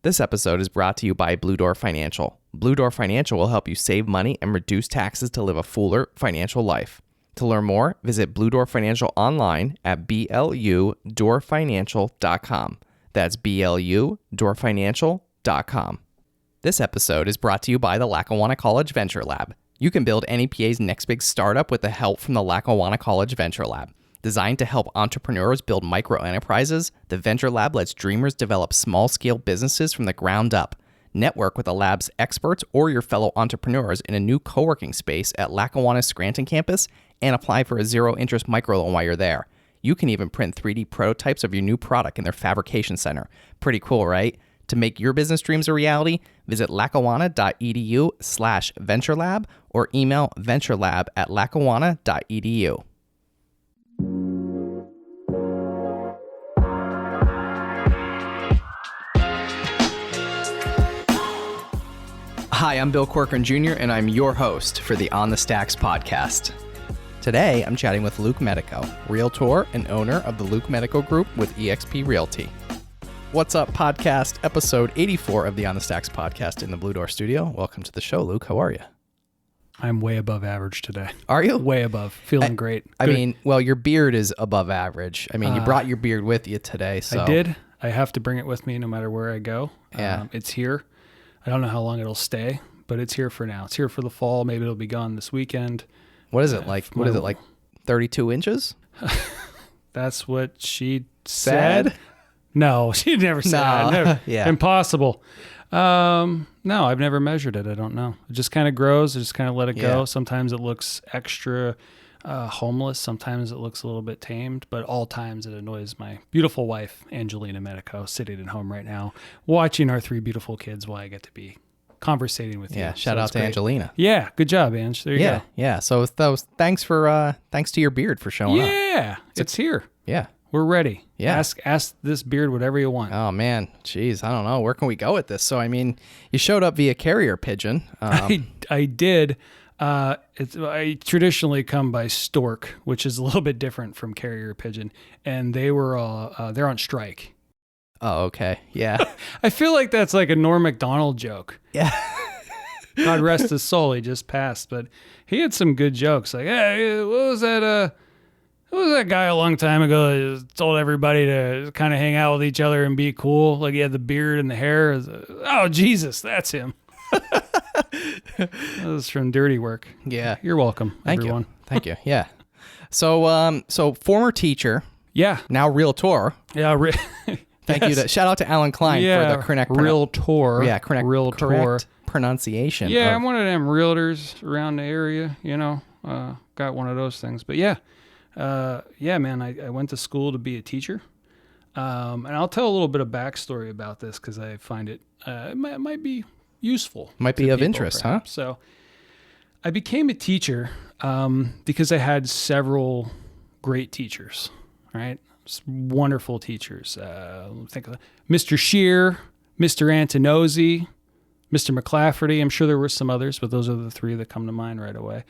This episode is brought to you by Blue Door Financial. Blue Door Financial will help you save money and reduce taxes to live a fuller financial life. To learn more, visit Blue Door Financial online at BLUdoorfinancial.com. That's BLUdoorfinancial.com. This episode is brought to you by the Lackawanna College Venture Lab. You can build NEPA's next big startup with the help from the Lackawanna College Venture Lab. Designed to help entrepreneurs build micro enterprises, the Venture Lab lets dreamers develop small-scale businesses from the ground up. Network with the lab's experts or your fellow entrepreneurs in a new co-working space at Lackawanna's Scranton campus and apply for a zero-interest microloan while you're there. You can even print 3D prototypes of your new product in their fabrication center. Pretty cool, right? To make your business dreams a reality, visit lackawanna.edu/venturelab or email venturelab@lackawanna.edu. Hi, I'm Bill Corcoran Jr., and I'm your host for the On the Stacks podcast. Today, I'm chatting with Luke Medico, realtor and owner of the Luke Medico Group with eXp Realty. What's up, podcast? Episode 84 of the On the Stacks podcast in the Blue Door studio. Welcome to the show, Luke. How are you? I'm way above average today. Are you? Way above. Feeling great. I mean, well, your beard is above average. I mean, you brought your beard with you today, so. I did. I have to bring it with me no matter where I go. Yeah. It's here. I don't know how long it'll stay, but it's here for now. It's here for the fall. Maybe it'll be gone this weekend. What is it like? What is it like? 32 inches? That's what she said. No, she never said that. Never. Yeah. Impossible. No, I've never measured it. I don't know. It just kind of grows. I just kind of let it go. Sometimes it looks extra homeless. Sometimes it looks a little bit tamed, but all times it annoys my beautiful wife, Angelina Medico, sitting at home right now, watching our three beautiful kids while I get to be conversating with you. Yeah, shout out to Angelina. Yeah, good job, Ange. There you go. Yeah. So thanks to your beard for showing up. Yeah, it's here. Yeah. We're ready. Yeah. Ask this beard whatever you want. Oh, man. Jeez, I don't know. Where can we go with this? So, I mean, you showed up via carrier pigeon. I did. I traditionally come by stork, which is a little bit different from carrier pigeon, and they're on strike. Oh, okay. Yeah. I feel like that's like a Norm Macdonald joke. Yeah. God rest his soul. He just passed, but he had some good jokes. Like, hey, what was that guy a long time ago that told everybody to kind of hang out with each other and be cool? Like he had the beard and the hair. Oh, Jesus, that's him. That was from Dirty Work. Yeah. You're welcome, everyone. Thank you. Yeah. So former teacher. Yeah. Now realtor. Yeah. Thank you. Shout out to Alan Klein for the correct realtor. Yeah, correct pronunciation. Yeah, I'm one of them realtors around the area, got one of those things. But yeah, man, I went to school to be a teacher. And I'll tell a little bit of backstory about this because I find it might be useful. Might be of interest, perhaps. huh? So I became a teacher because I had several great teachers, right? Wonderful teachers. Think of Mr. Shear, Mr. Antonozzi, Mr. McClafferty. I'm sure there were some others, but those are the three that come to mind right away.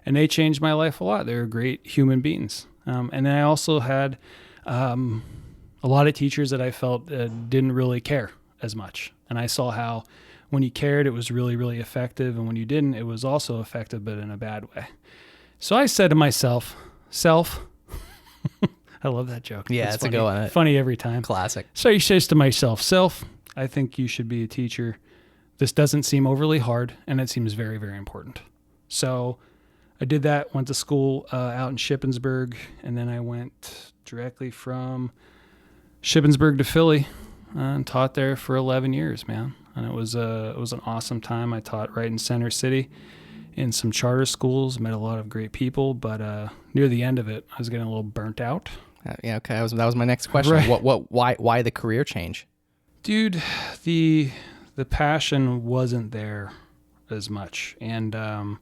And they changed my life a lot. They were great human beings. And then I also had a lot of teachers that I felt didn't really care as much. And I saw how when you cared, it was really, really effective. And when you didn't, it was also effective, but in a bad way. So I said to myself, I love that joke. Yeah, it's a good one. Funny every time. Classic. So he says to myself, self, I think you should be a teacher. This doesn't seem overly hard, and it seems very, very important. So I did that, went to school out in Shippensburg, and then I went directly from Shippensburg to Philly and taught there for 11 years, man. And it was an awesome time. I taught right in Center City in some charter schools, met a lot of great people, but near the end of it, I was getting a little burnt out. Yeah, okay. That was my next question. Right. Why the career change? Dude, the passion wasn't there as much. And I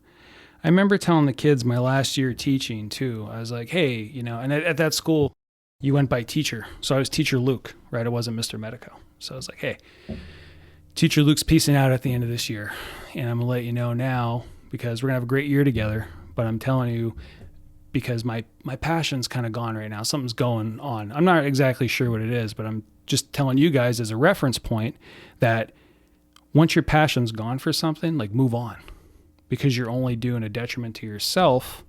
remember telling the kids my last year teaching too. I was like, hey, and at that school, you went by teacher. So I was teacher Luke, right? I wasn't Mr. Medico. So I was like, hey, teacher Luke's peacing out at the end of this year. And I'm going to let you know now because we're going to have a great year together. But I'm telling you, because my passion's kind of gone right now. Something's going on. I'm not exactly sure what it is, but I'm just telling you guys as a reference point that once your passion's gone for something, like move on, because you're only doing a detriment to yourself.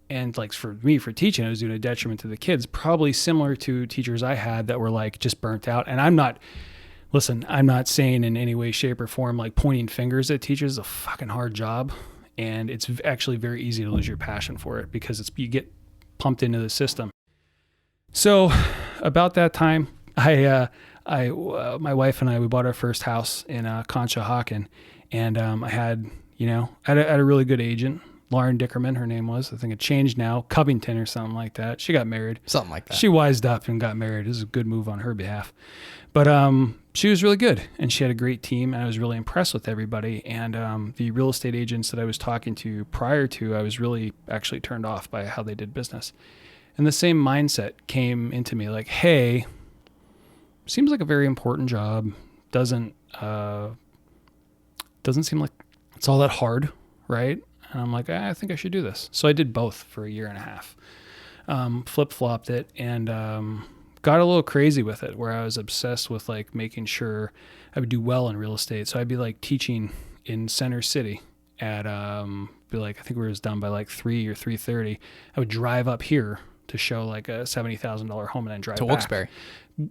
And like for me, for teaching, I was doing a detriment to the kids, probably similar to teachers I had that were like just burnt out. And I'm not saying in any way, shape or form, like pointing fingers at teachers is a fucking hard job. And it's actually very easy to lose your passion for it because you get pumped into the system. So about that time, my wife and I, we bought our first house in Conshohocken, and I had a really good agent, Lauren Dickerman, her name was. I think it changed now, Covington or something like that. She got married. Something like that. She wised up and got married. It was a good move on her behalf. But she was really good, and she had a great team, and I was really impressed with everybody. And the real estate agents that I was talking to prior to, I was really actually turned off by how they did business. And the same mindset came into me, like, hey, seems like a very important job. Doesn't seem like it's all that hard, right? And I'm like, I think I should do this. So I did both for a year and a half. Flip-flopped it and got a little crazy with it, where I was obsessed with like making sure I would do well in real estate. So I'd be like teaching in Center City at I think we was done by like 3 or 3:30. I would drive up here to show like a $70,000 home and then drive to back.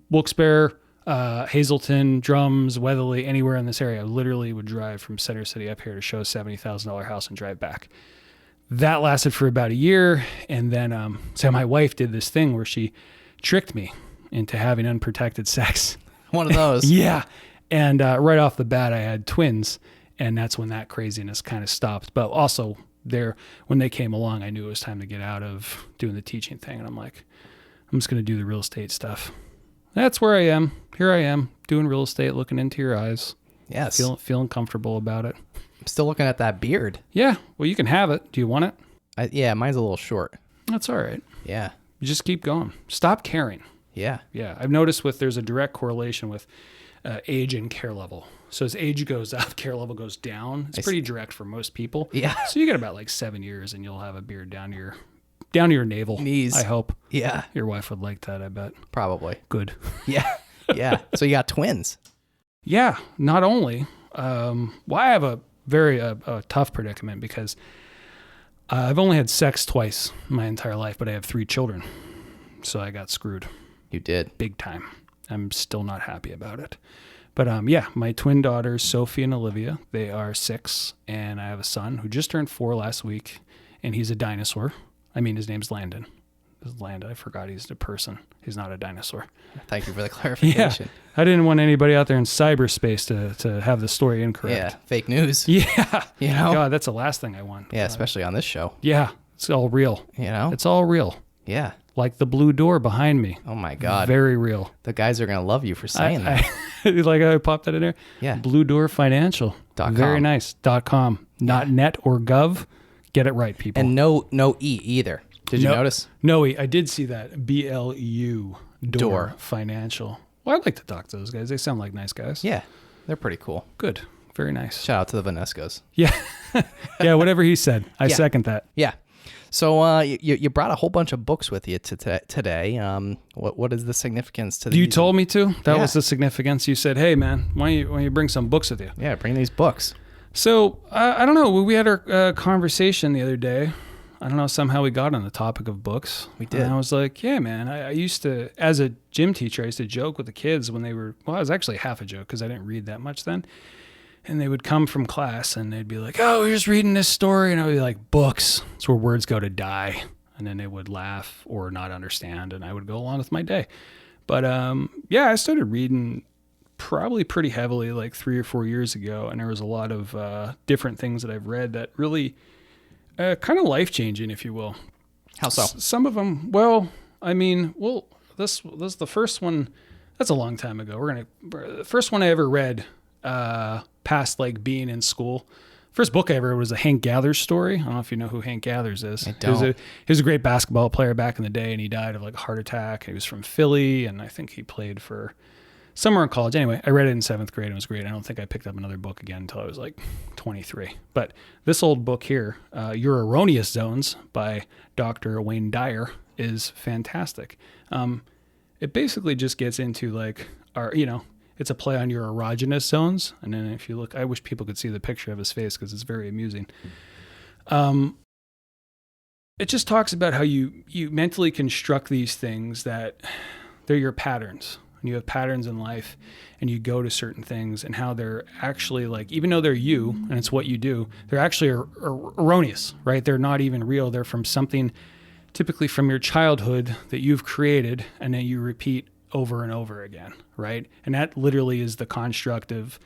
Wilkes-barre. Hazleton, Drums, Weatherly, anywhere in this area. I literally would drive from Center City up here to show a $70,000 house and drive back. That lasted for about a year. And then, so my wife did this thing where she tricked me into having unprotected sex. One of those. Yeah. And right off the bat, I had twins. And that's when that craziness kind of stopped. But also when they came along, I knew it was time to get out of doing the teaching thing. And I'm like, I'm just going to do the real estate stuff. That's where I am. Here I am doing real estate, looking into your eyes. Yes. Feeling comfortable about it. I'm still looking at that beard. Yeah. Well, you can have it. Do you want it? Yeah, mine's a little short. That's all right. Yeah. You just keep going. Stop caring. Yeah. Yeah. I've noticed there's a direct correlation with age and care level. So as age goes up, care level goes down. It's pretty direct for most people. Yeah. So you get about like 7 years and you'll have a beard down to your navel. Knees. I hope. Yeah. Your wife would like that, I bet. Probably. Good. Yeah. Yeah. So you got twins. Yeah. Not only, I have a very tough predicament because I've only had sex twice my entire life, but I have 3 children. So I got screwed. You did. Big time. I'm still not happy about it. But my twin daughters, Sophie and Olivia, they are 6, and I have a son who just turned 4 last week, and he's a dinosaur. I mean, his name's Landon. This is Landon. I forgot he's a person. He's not a dinosaur. Thank you for the clarification. Yeah. I didn't want anybody out there in cyberspace to have the story incorrect. Yeah. Fake news. Yeah. You know? God, that's the last thing I want. Yeah, especially on this show. Yeah. It's all real. You know? It's all real. Yeah. Like the blue door behind me. Oh my God. Very real. The guys are going to love you for saying that. Like I popped that in there? Yeah. Blue Door Financial. .com. Very nice. .com. Not net or gov. Get it right, people. And no E either. Did you notice? No E. I did see that. BLU. Door Financial. Well, I'd like to talk to those guys. They sound like nice guys. Yeah. They're pretty cool. Good. Very nice. Shout out to the Vanescos. Yeah. Yeah, whatever he said. I second that. Yeah. So you brought a whole bunch of books with you today. What is the significance to these? You told me to. That was the significance. You said, "Hey, man, why don't you bring some books with you?" Yeah, bring these books. So I don't know. We had our conversation the other day. I don't know. Somehow we got on the topic of books. We did. And I was like, "Yeah, man. I used to, as a gym teacher, I used to joke with the kids when they were. Well, it was actually half a joke because I didn't read that much then." And they would come from class and they'd be like, "Oh, we're just reading this story." And I would be like, "Books. It's where words go to die." And then they would laugh or not understand. And I would go along with my day. But I started reading probably pretty heavily like 3 or 4 years ago. And there was a lot of different things that I've read that really kind of life-changing, if you will. How so? Some of them, this is the first one. That's a long time ago. The first one I ever read past like being in school. First book I ever read was a Hank Gathers story. I don't know if you know who Hank Gathers is. I don't. He was a great basketball player back in the day, and he died of like a heart attack. He was from Philly, and I think he played for somewhere in college. Anyway, I read it in 7th grade. And it was great. I don't think I picked up another book again until I was like 23. But this old book here, Your Erroneous Zones by Dr. Wayne Dyer, is fantastic. it basically just gets into like it's a play on your erogenous zones. And then if you look, I wish people could see the picture of his face because it's very amusing. It just talks about how you mentally construct these things that they're your patterns. And you have patterns in life and you go to certain things and how they're actually like, even though they're you and it's what you do, they're actually erroneous, right? They're not even real. They're from something typically from your childhood that you've created and then you repeat over and over again, right? And that literally is the construct of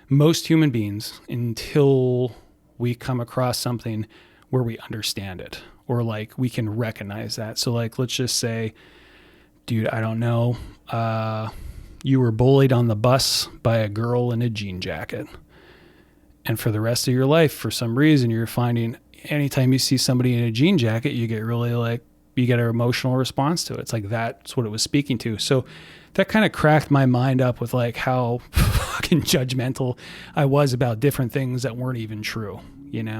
most human beings until we come across something where we understand it or like we can recognize that. So like, let's just say, dude, I don't know, you were bullied on the bus by a girl in a jean jacket. And for the rest of your life, for some reason, you're finding anytime you see somebody in a jean jacket, you get really like, you get an emotional response to it. It's like, that's what it was speaking to. So that kind of cracked my mind up with like how fucking judgmental I was about different things that weren't even true,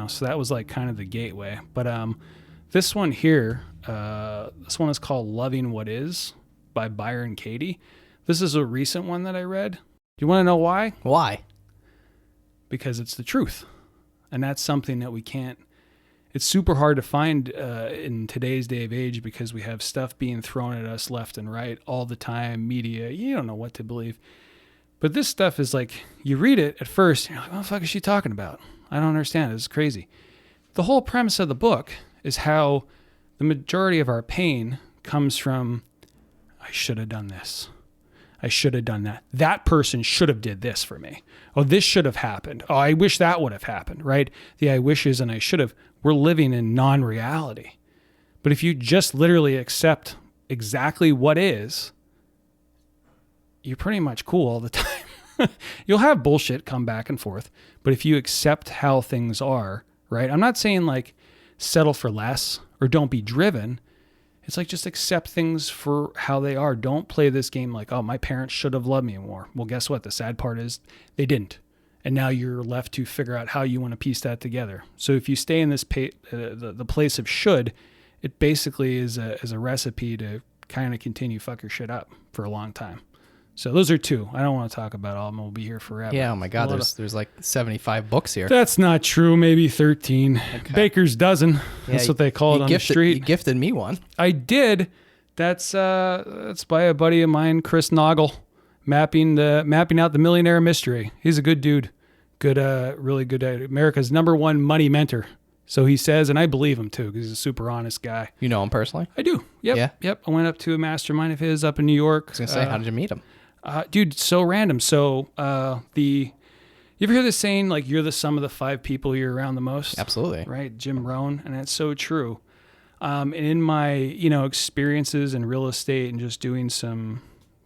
So that was like kind of the gateway. But this one here, this one is called Loving What Is by Byron Katie. This is a recent one that I read. Do you want to know why? Why? Because it's the truth. And that's something that we can't, it's super hard to find in today's day of age because we have stuff being thrown at us left and right all the time, media, you don't know what to believe. But this stuff is like, you read it at first, you're like, what the fuck is she talking about? I don't understand. This is crazy. The whole premise of the book is how the majority of our pain comes from, I should have done this. I should have done that. That person should have did this for me. Oh, this should have happened. Oh, I wish that would have happened, right? The I wishes and I should have. We're living in non-reality. But if you just literally accept exactly what is, you're pretty much cool all the time. You'll have bullshit come back and forth. But if you accept how things are, right? I'm not saying like settle for less or don't be driven. It's like just accept things for how they are. Don't play this game like, oh, my parents should have loved me more. Well, guess what? The sad part is they didn't. And now you're left to figure out how you want to piece that together. So if you stay in this the place of should, it basically is a recipe to kind of continue fuck your shit up for a long time. So those are two. I don't want to talk about all of them. We'll be here forever. Yeah, oh my God, there's like 75 books here. That's not true. Maybe 13. Okay. Baker's dozen. That's what they call it on the street. You gifted me one. I did. That's by a buddy of mine, Chris Noggle, mapping out the millionaire mystery. He's a good dude. Good, really good. America's #1 money mentor. So he says, and I believe him too, because he's a super honest guy. You know him personally? I do. Yep. Yeah. Yep. I went up to a mastermind of his up in New York. I was going to say, how did you meet him? Dude, so random. So, you ever hear this saying, like, you're the sum of the 5 people you're around the most? Absolutely. Right? Jim Rohn. And that's so true. And in my, experiences in real estate and just doing some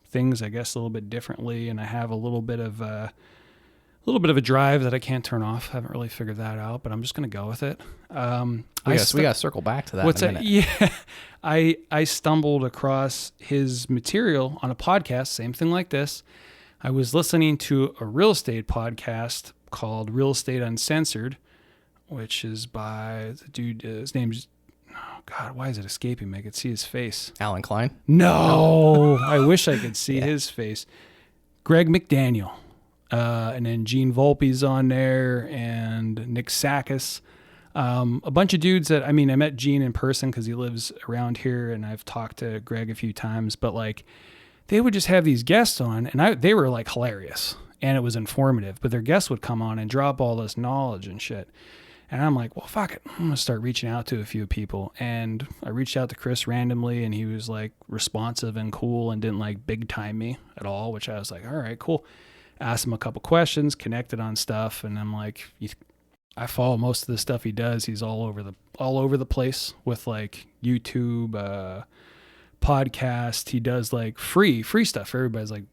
things, I guess, a little bit differently. And I have a little bit of a drive that I can't turn off. I haven't really figured that out, but I'm just going to go with it. We got to circle back to that in a minute. Yeah. I stumbled across his material on a podcast, same thing like this. I was listening to a real estate podcast called Real Estate Uncensored, which is by the dude, his name's, oh God, why is it escaping me? I could see his face. Alan Klein? No, I wish I could see his face. Greg McDaniel. And then Gene Volpe's on there and Nick Sakis. A bunch of dudes that, I met Gene in person because he lives around here and I've talked to Greg a few times, but like they would just have these guests on and they were like hilarious and it was informative, but their guests would come on and drop all this knowledge and shit. And I'm like, well, fuck it. I'm going to start reaching out to a few people. And I reached out to Chris randomly and he was like responsive and cool and didn't like big time me at all, which I was like, all right, cool. Asked him a couple questions, connected on stuff, and I'm like, I follow most of the stuff he does. He's all over the place with like YouTube, podcast. He does like free stuff. Everybody's like,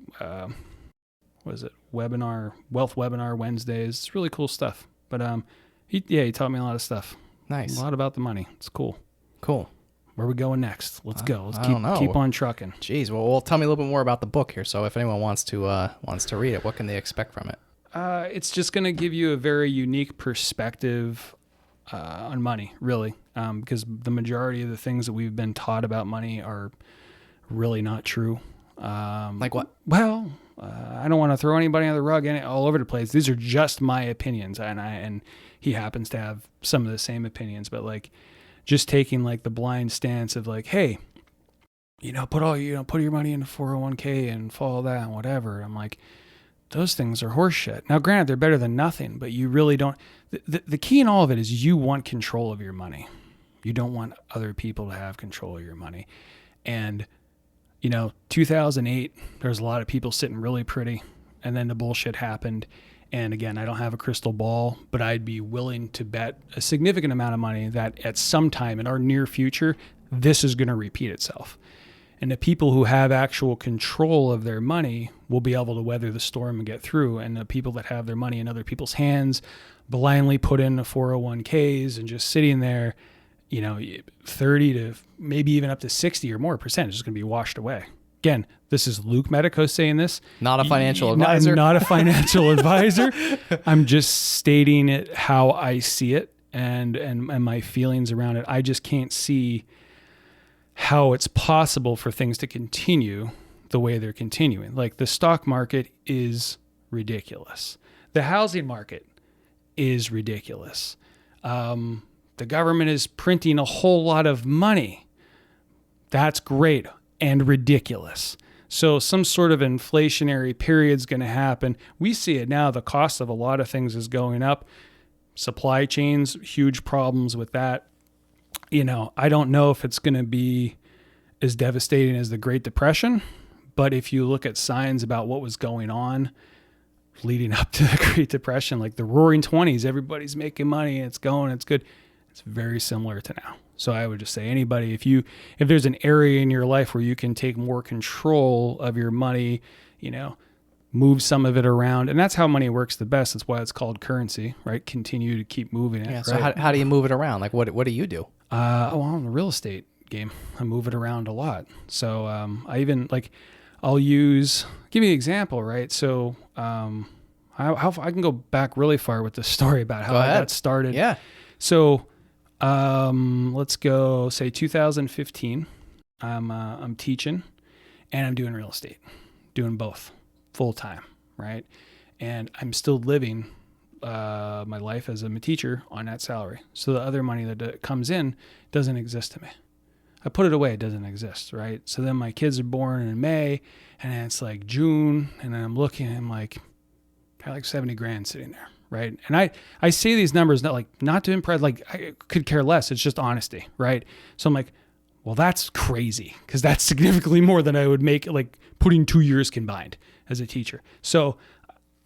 what is it? Wealth webinar Wednesdays. It's really cool stuff. But he taught me a lot of stuff. Nice. A lot about the money. It's cool. Cool. Where are we going next? Let's go. Let's keep on trucking. Jeez. Well, tell me a little bit more about the book here. So if anyone wants to read it, what can they expect from it? It's just going to give you a very unique perspective on money, really, because the majority of the things that we've been taught about money are really not true. Like what? Well, I don't want to throw anybody on the rug all over the place. These are just my opinions, and he happens to have some of the same opinions, but like just taking like the blind stance of like, hey, put your money into 401k and follow that and whatever. I'm like, those things are horseshit. Now, granted, they're better than nothing, but you really don't. The key in all of it is you want control of your money. You don't want other people to have control of your money. And 2008, there's a lot of people sitting really pretty, and then the bullshit happened. And again, I don't have a crystal ball, but I'd be willing to bet a significant amount of money that at some time in our near future, this is going to repeat itself. And the people who have actual control of their money will be able to weather the storm and get through. And the people that have their money in other people's hands, blindly put in the 401ks and just sitting there, 30 to maybe even up to 60 or more percent is just going to be washed away. Again, this is Luke Medico saying this. Not a financial advisor. Not a financial advisor. I'm just stating it how I see it and my feelings around it. I just can't see how it's possible for things to continue the way they're continuing. Like the stock market is ridiculous. The housing market is ridiculous. The government is printing a whole lot of money. That's great and ridiculous. So some sort of inflationary period is going to happen. We see it now. The cost of a lot of things is going up. Supply chains, huge problems with that. I don't know if it's going to be as devastating as the Great Depression, but if you look at signs about what was going on leading up to the Great Depression, like the Roaring 20s, everybody's making money, it's going, it's good. It's very similar to now. So I would just say anybody, if there's an area in your life where you can take more control of your money, move some of it around, and that's how money works the best. That's why it's called currency, right? Continue to keep moving it. Yeah. Right? So how do you move it around? Like what do you do? I'm in the real estate game. I move it around a lot. So I even I'll give you an example, right? So how I can go back really far with this story about how I got started. Yeah. So let's go say 2015. I'm teaching and I'm doing real estate, doing both full time, right? And I'm still living my life as a teacher on that salary. So the other money that comes in doesn't exist to me. I put it away. It doesn't exist, right? So then my kids are born in May, and then it's like June, and then I'm looking, and I'm like, got like 70 grand sitting there, right? And I say these numbers not to impress, like I could care less. It's just honesty, right? So I'm like, well, that's crazy because that's significantly more than I would make like putting 2 years combined as a teacher. So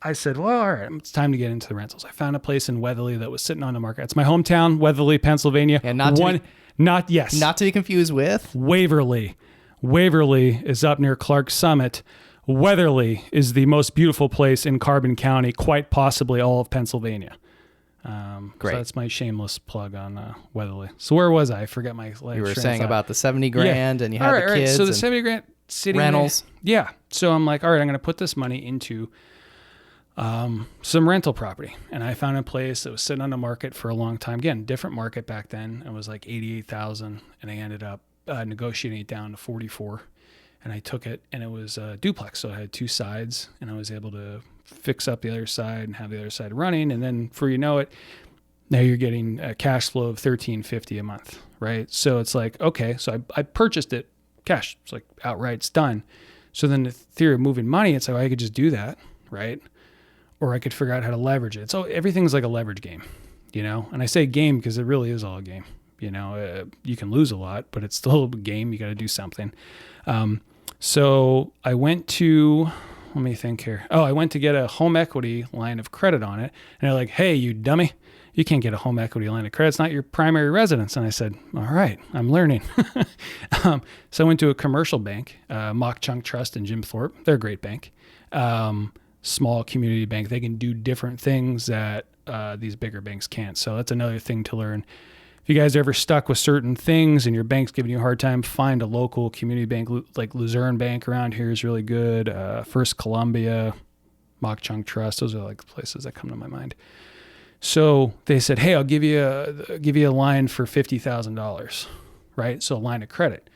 I said, well, all right, it's time to get into the rentals. I found a place in Weatherly that was sitting on the market. It's my hometown, Weatherly, Pennsylvania. And not to be confused with Waverly. Waverly is up near Clark Summit. Weatherly is the most beautiful place in Carbon County, quite possibly all of Pennsylvania. Great. So that's my shameless plug on Weatherly. So where was I? I forget my You were saying about the 70 grand and you had the kids. So the 70 grand sitting rentals. Yeah. So I'm like, all right, I'm going to put this money into some rental property. And I found a place that was sitting on the market for a long time. Again, different market back then. It was like 88,000 and I ended up negotiating it down to 44. And I took it and it was a duplex. So I had two sides and I was able to fix up the other side and have the other side running. And then before you know it, now you're getting a cash flow of $1,350 a month, right? So it's like, okay, so I purchased it cash. It's like outright, it's done. So then the theory of moving money, it's like, I could just do that, right? Or I could figure out how to leverage it. So everything's like a leverage game, And I say game because it really is all a game. You can lose a lot, but it's still a game. You got to do something. So I went to, let me think here. I went to get a home equity line of credit on it. And they're like, hey, you dummy, you can't get a home equity line of credit. It's not your primary residence. And I said, all right, I'm learning. So I went to a commercial bank, Mock Chunk Trust and Jim Thorpe. They're a great bank. Small community bank. They can do different things that these bigger banks can't. So that's another thing to learn. If you guys are ever stuck with certain things and your bank's giving you a hard time, find a local community bank like Luzerne Bank around here is really good. First Columbia, Mock Chunk Trust. Those are like the places that come to my mind. So they said, hey, I'll give you a line for $50,000, right? So a line of credit.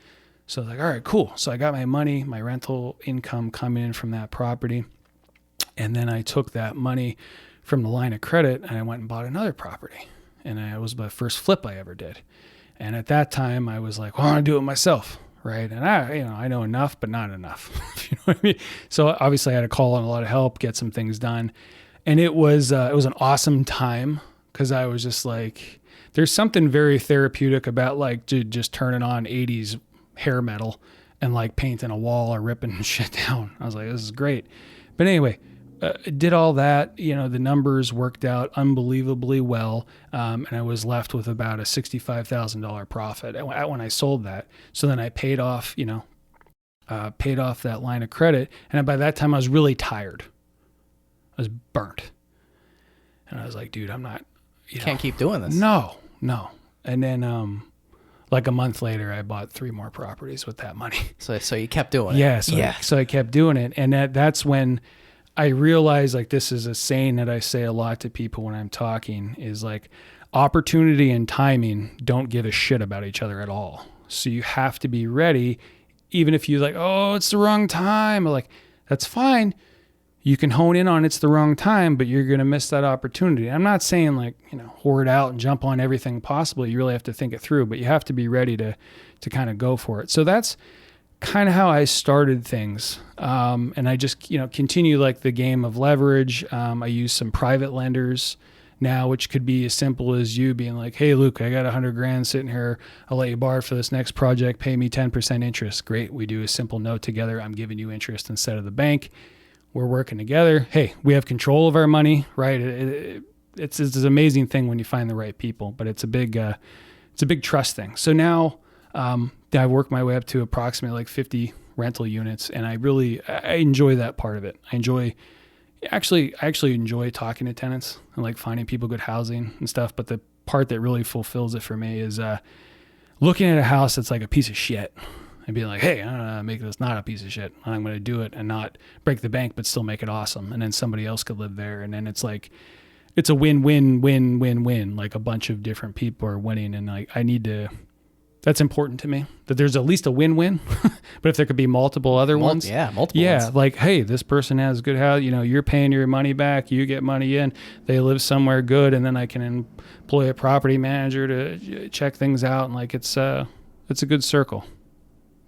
So I was like, all right, cool. So I got my money, my rental income coming in from that property. And then I took that money from the line of credit and I went and bought another property. And it was my first flip I ever did. And at that time I was like, well, I want to do it myself. Right. And I know enough, but not enough. You know what I mean? So obviously I had to call on a lot of help, get some things done. And it was an awesome time because I was just like, there's something very therapeutic about like just turning on 80s hair metal and like painting a wall or ripping shit down. I was like, this is great. But anyway, did all that, the numbers worked out unbelievably well. And I was left with about a $65,000 profit when I sold that. So then I paid off that line of credit. And by that time I was really tired. I was burnt. And I was like, dude, I'm not, Can't keep doing this. No. And then, like a month later, I bought 3 more properties with that money. So you kept doing it. Yeah. So I kept doing it. And that's when I realized, like, this is a saying that I say a lot to people when I'm talking, is like, opportunity and timing don't give a shit about each other at all. So you have to be ready, even if you like, oh, it's the wrong time. Like, that's fine. You can hone in on it's the wrong time, but you're going to miss that opportunity. I'm not saying like, hoard out and jump on everything possible. You really have to think it through, but you have to be ready to kind of go for it. So that's kind of how I started things. And I just, continue like the game of leverage. I use some private lenders now, which could be as simple as you being like, hey, Luke, I got $100,000 sitting here. I'll let you borrow for this next project. Pay me 10% interest. Great. We do a simple note together. I'm giving you interest instead of the bank. We're working together. Hey, we have control of our money, right? It's an amazing thing when you find the right people, but it's a big trust thing. So now, I've worked my way up to approximately like 50 rental units, and I enjoy that part of it. I actually enjoy talking to tenants and like finding people good housing and stuff. But the part that really fulfills it for me is looking at a house that's like a piece of shit and being like, hey, I'm going to make this not a piece of shit. I'm going to do it and not break the bank, but still make it awesome. And then somebody else could live there. And then it's like, it's a win-win-win-win-win. Like a bunch of different people are winning. And like, that's important to me, that there's at least a win-win. But if there could be multiple other ones. Yeah, multiple ones. Like, hey, this person has good house. You're paying your money back. You get money in. They live somewhere good. And then I can employ a property manager to check things out. And like, it's a good circle.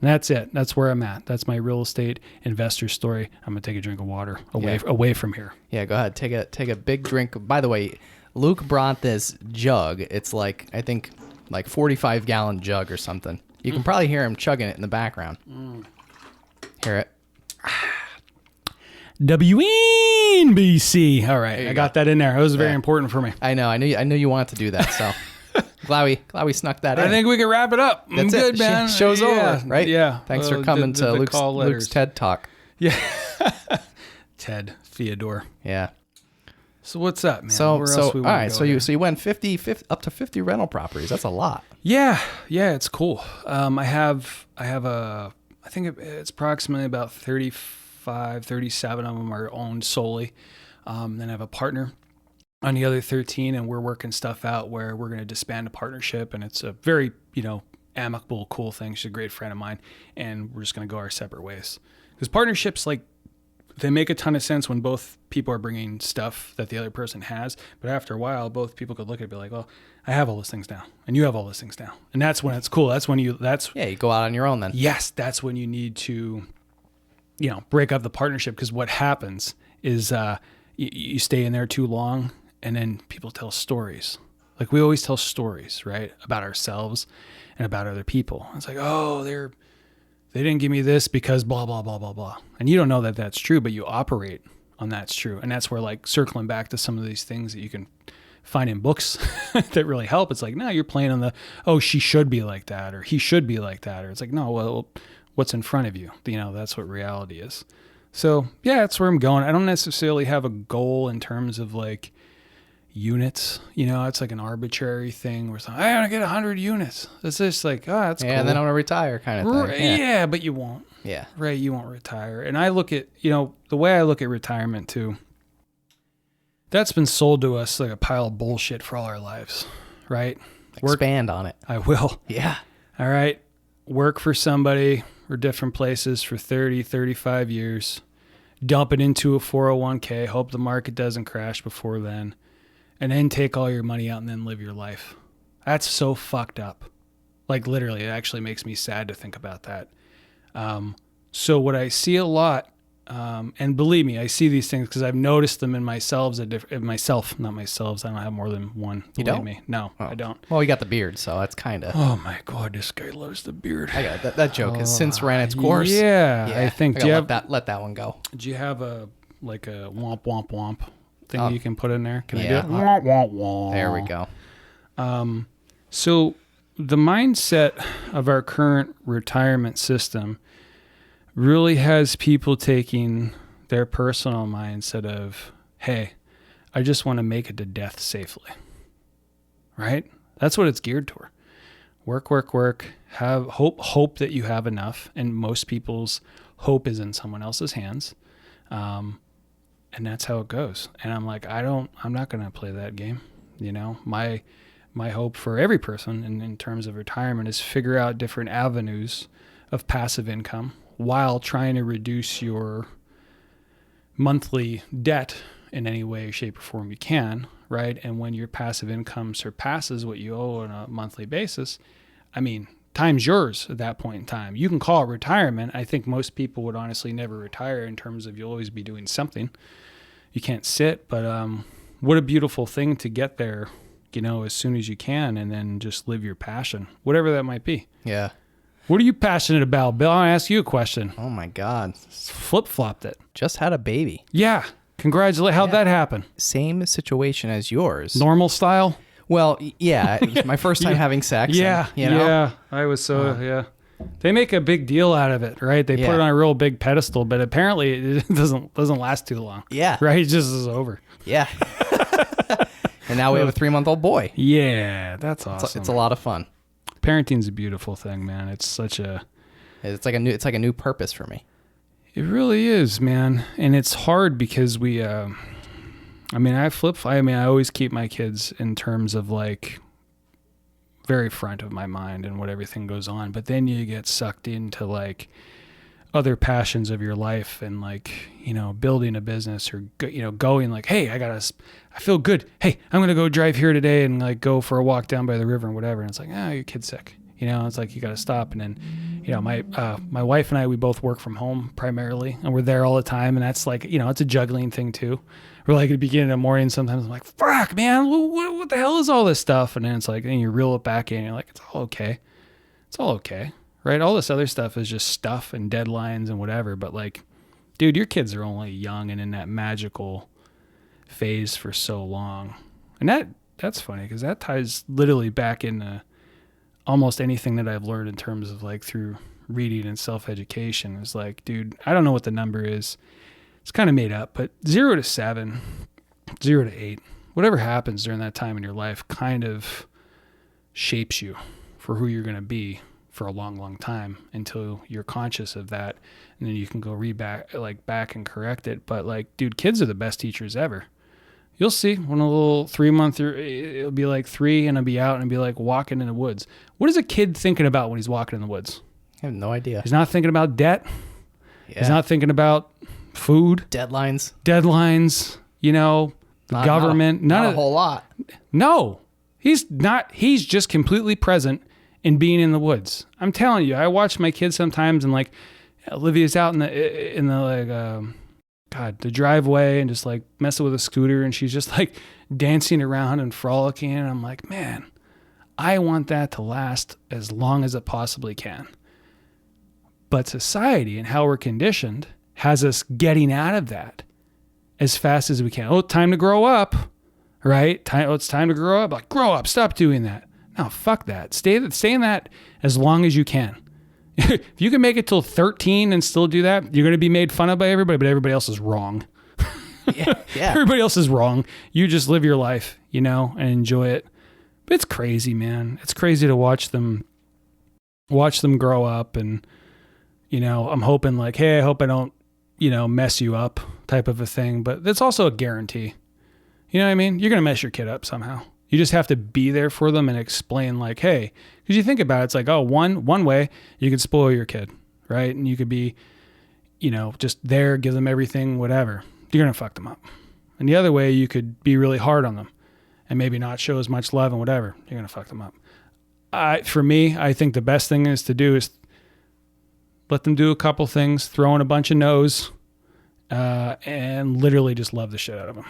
And that's it. That's where I'm at. That's my real estate investor story. I'm going to take a drink of water away from here. Yeah, go ahead. Take a big drink. By the way, Luke brought this jug. It's like, I think, like 45-gallon jug or something. You can probably hear him chugging it in the background. Hear it? WNBC. All right. I got that in there. It was very important for me. I know. I knew you wanted to do that, so glad we snuck that in. I think we can wrap it up. That's good, it. man. Show's over, right? Yeah. Thanks for coming to Luke's TED Talk. Yeah. Ted Theodore. Yeah. So what's up, man? So you went 50 up to 50 rental properties. That's a lot. Yeah, it's cool. I think it's approximately about 35, 37 of them are owned solely. Then I have a partner on the other 13, and we're working stuff out where we're going to disband a partnership, and it's a very, amicable, cool thing. She's a great friend of mine, and we're just going to go our separate ways. Because partnerships, like, they make a ton of sense when both people are bringing stuff that the other person has. But after a while, both people could look at it and be like, well, I have all those things now, and you have all those things now. And that's when it's cool. You go out on your own then. Yes, that's when you need to, break up the partnership, because what happens is you stay in there too long, and then people tell stories. Like, we always tell stories, right, about ourselves and about other people. It's like, oh, they didn't give me this because blah, blah, blah, blah, blah. And you don't know that that's true, but you operate on that's true. And that's where, like, circling back to some of these things that you can find in books that really help. It's like, no, you're playing on oh, she should be like that, or he should be like that. Or it's like, no, well, what's in front of you? That's what reality is. So yeah, that's where I'm going. I don't necessarily have a goal in terms of like units, it's like an arbitrary thing where it's like, I want to get 100 units. It's just like, oh, that's cool. And then I want to retire kind of thing. Yeah, but you won't. Yeah. Right. You won't retire. And I look at, the way I look at retirement too, that's been sold to us like a pile of bullshit for all our lives. Right. Expand on it. I will. Yeah. All right. work for somebody or different places for 30, 35 years, dump it into a 401k, hope the market doesn't crash before then, and then take all your money out and then live your life. That's so fucked up. Like literally, it actually makes me sad to think about that. So what I see a lot, and believe me, I see these things because I've noticed them in myself, not myself. I don't have more than one. You don't? Me. No, Oh. I don't. Well, you got the beard, so that's kind of. Oh my God, this guy loves the beard. I got it. That joke has since ran its course. Yeah, I think. Do you have let that one go? Do you have a womp womp womp thing you can put in there? Can I do Yeah. it? Womp womp womp. There we go. So the mindset of our current retirement system really has people taking their personal mindset of, hey, I just want to make it to death safely. Right? That's what it's geared toward. Work, work, work. Have hope that you have enough. And most people's hope is in someone else's hands. And that's how it goes. And I'm like, I'm not going to play that game. You know, my hope for every person in terms of retirement is figure out different avenues of passive income while trying to reduce your monthly debt in any way, shape, or form you can, right? And when your passive income surpasses what you owe on a monthly basis, I mean, time's yours at that point in time. You can call it retirement. I think most people would honestly never retire in terms of you'll always be doing something. You can't sit, but what a beautiful thing to get there, you know, as soon as you can, and then just live your passion, whatever that might be. Yeah. What are you passionate about, Bill? I'll ask you a question. Oh my God. Flip-flopped it. Just had a baby. Yeah. Congratulations. How'd that happen? Same situation as yours. Normal style? Well, yeah. It was my first time having sex. Yeah. And, you know? Yeah. I was yeah. They make a big deal out of it, right? They put it on a real big pedestal, but apparently it doesn't last too long. Yeah. Right? It just is over. Yeah. And now we have a 3-month-old boy. Yeah. That's awesome. It's a lot of fun. Parenting's a beautiful thing, man. It's like a new purpose for me. It really is, man. And it's hard because I always keep my kids in terms of like very front of my mind and what everything goes on. But then you get sucked into like other passions of your life and like, you know, building a business or, you know, going like, hey, I feel good. Hey, I'm going to go drive here today and like go for a walk down by the river and whatever. And it's like, your kid's sick. You know, it's like, you got to stop. And then, you know, my wife and I, we both work from home primarily and we're there all the time. And that's like, you know, it's a juggling thing too. We're like at the beginning of the morning, sometimes I'm like, fuck, man, what the hell is all this stuff? And then it's like, then you reel it back in and you're like, it's all okay. It's all okay. Right? All this other stuff is just stuff and deadlines and whatever. But like, dude, your kids are only young and in that magical phase for so long. And that's funny because that ties literally back into almost anything that I've learned in terms of like through reading and self-education. It's like, dude, I don't know what the number is. It's kind of made up, but 0 to 7, 0 to 8, whatever happens during that time in your life kind of shapes you for who you're going to be for a long, long time until you're conscious of that. And then you can go back and correct it. But like, dude, kids are the best teachers ever. You'll see when a little 3-month, it'll be like 3 and I'll be out and be like walking in the woods. What is a kid thinking about when he's walking in the woods? I have no idea. He's not thinking about debt. Yeah. He's not thinking about food. Deadlines, you know, the government. Not a whole lot. No, he's not. He's just completely present in being in the woods. I'm telling you, I watch my kids sometimes and like Olivia's out in the the driveway and just like messing with a scooter and she's just like dancing around and frolicking. And I'm like, man, I want that to last as long as it possibly can. But society and how we're conditioned has us getting out of that as fast as we can. Oh, time to grow up, right? It's time to grow up. Like, grow up, stop doing that. No, fuck that. Stay in that as long as you can. If you can make it till 13 and still do that, you're going to be made fun of by everybody, but everybody else is wrong. Yeah. Everybody else is wrong. You just live your life, you know, and enjoy it. But it's crazy, man. It's crazy to watch them grow up. And, you know, I'm hoping like, hey, I hope I don't, you know, mess you up type of a thing. But it's also a guarantee. You know what I mean? You're going to mess your kid up somehow. You just have to be there for them and explain like, hey, because you think about it, it's like, oh, one way you could spoil your kid, right? And you could be, just there, give them everything, whatever. You're going to fuck them up. And the other way, you could be really hard on them and maybe not show as much love and whatever. You're going to fuck them up. For me, I think the best thing is to do is let them do a couple things, throw in a bunch of no's, and literally just love the shit out of them.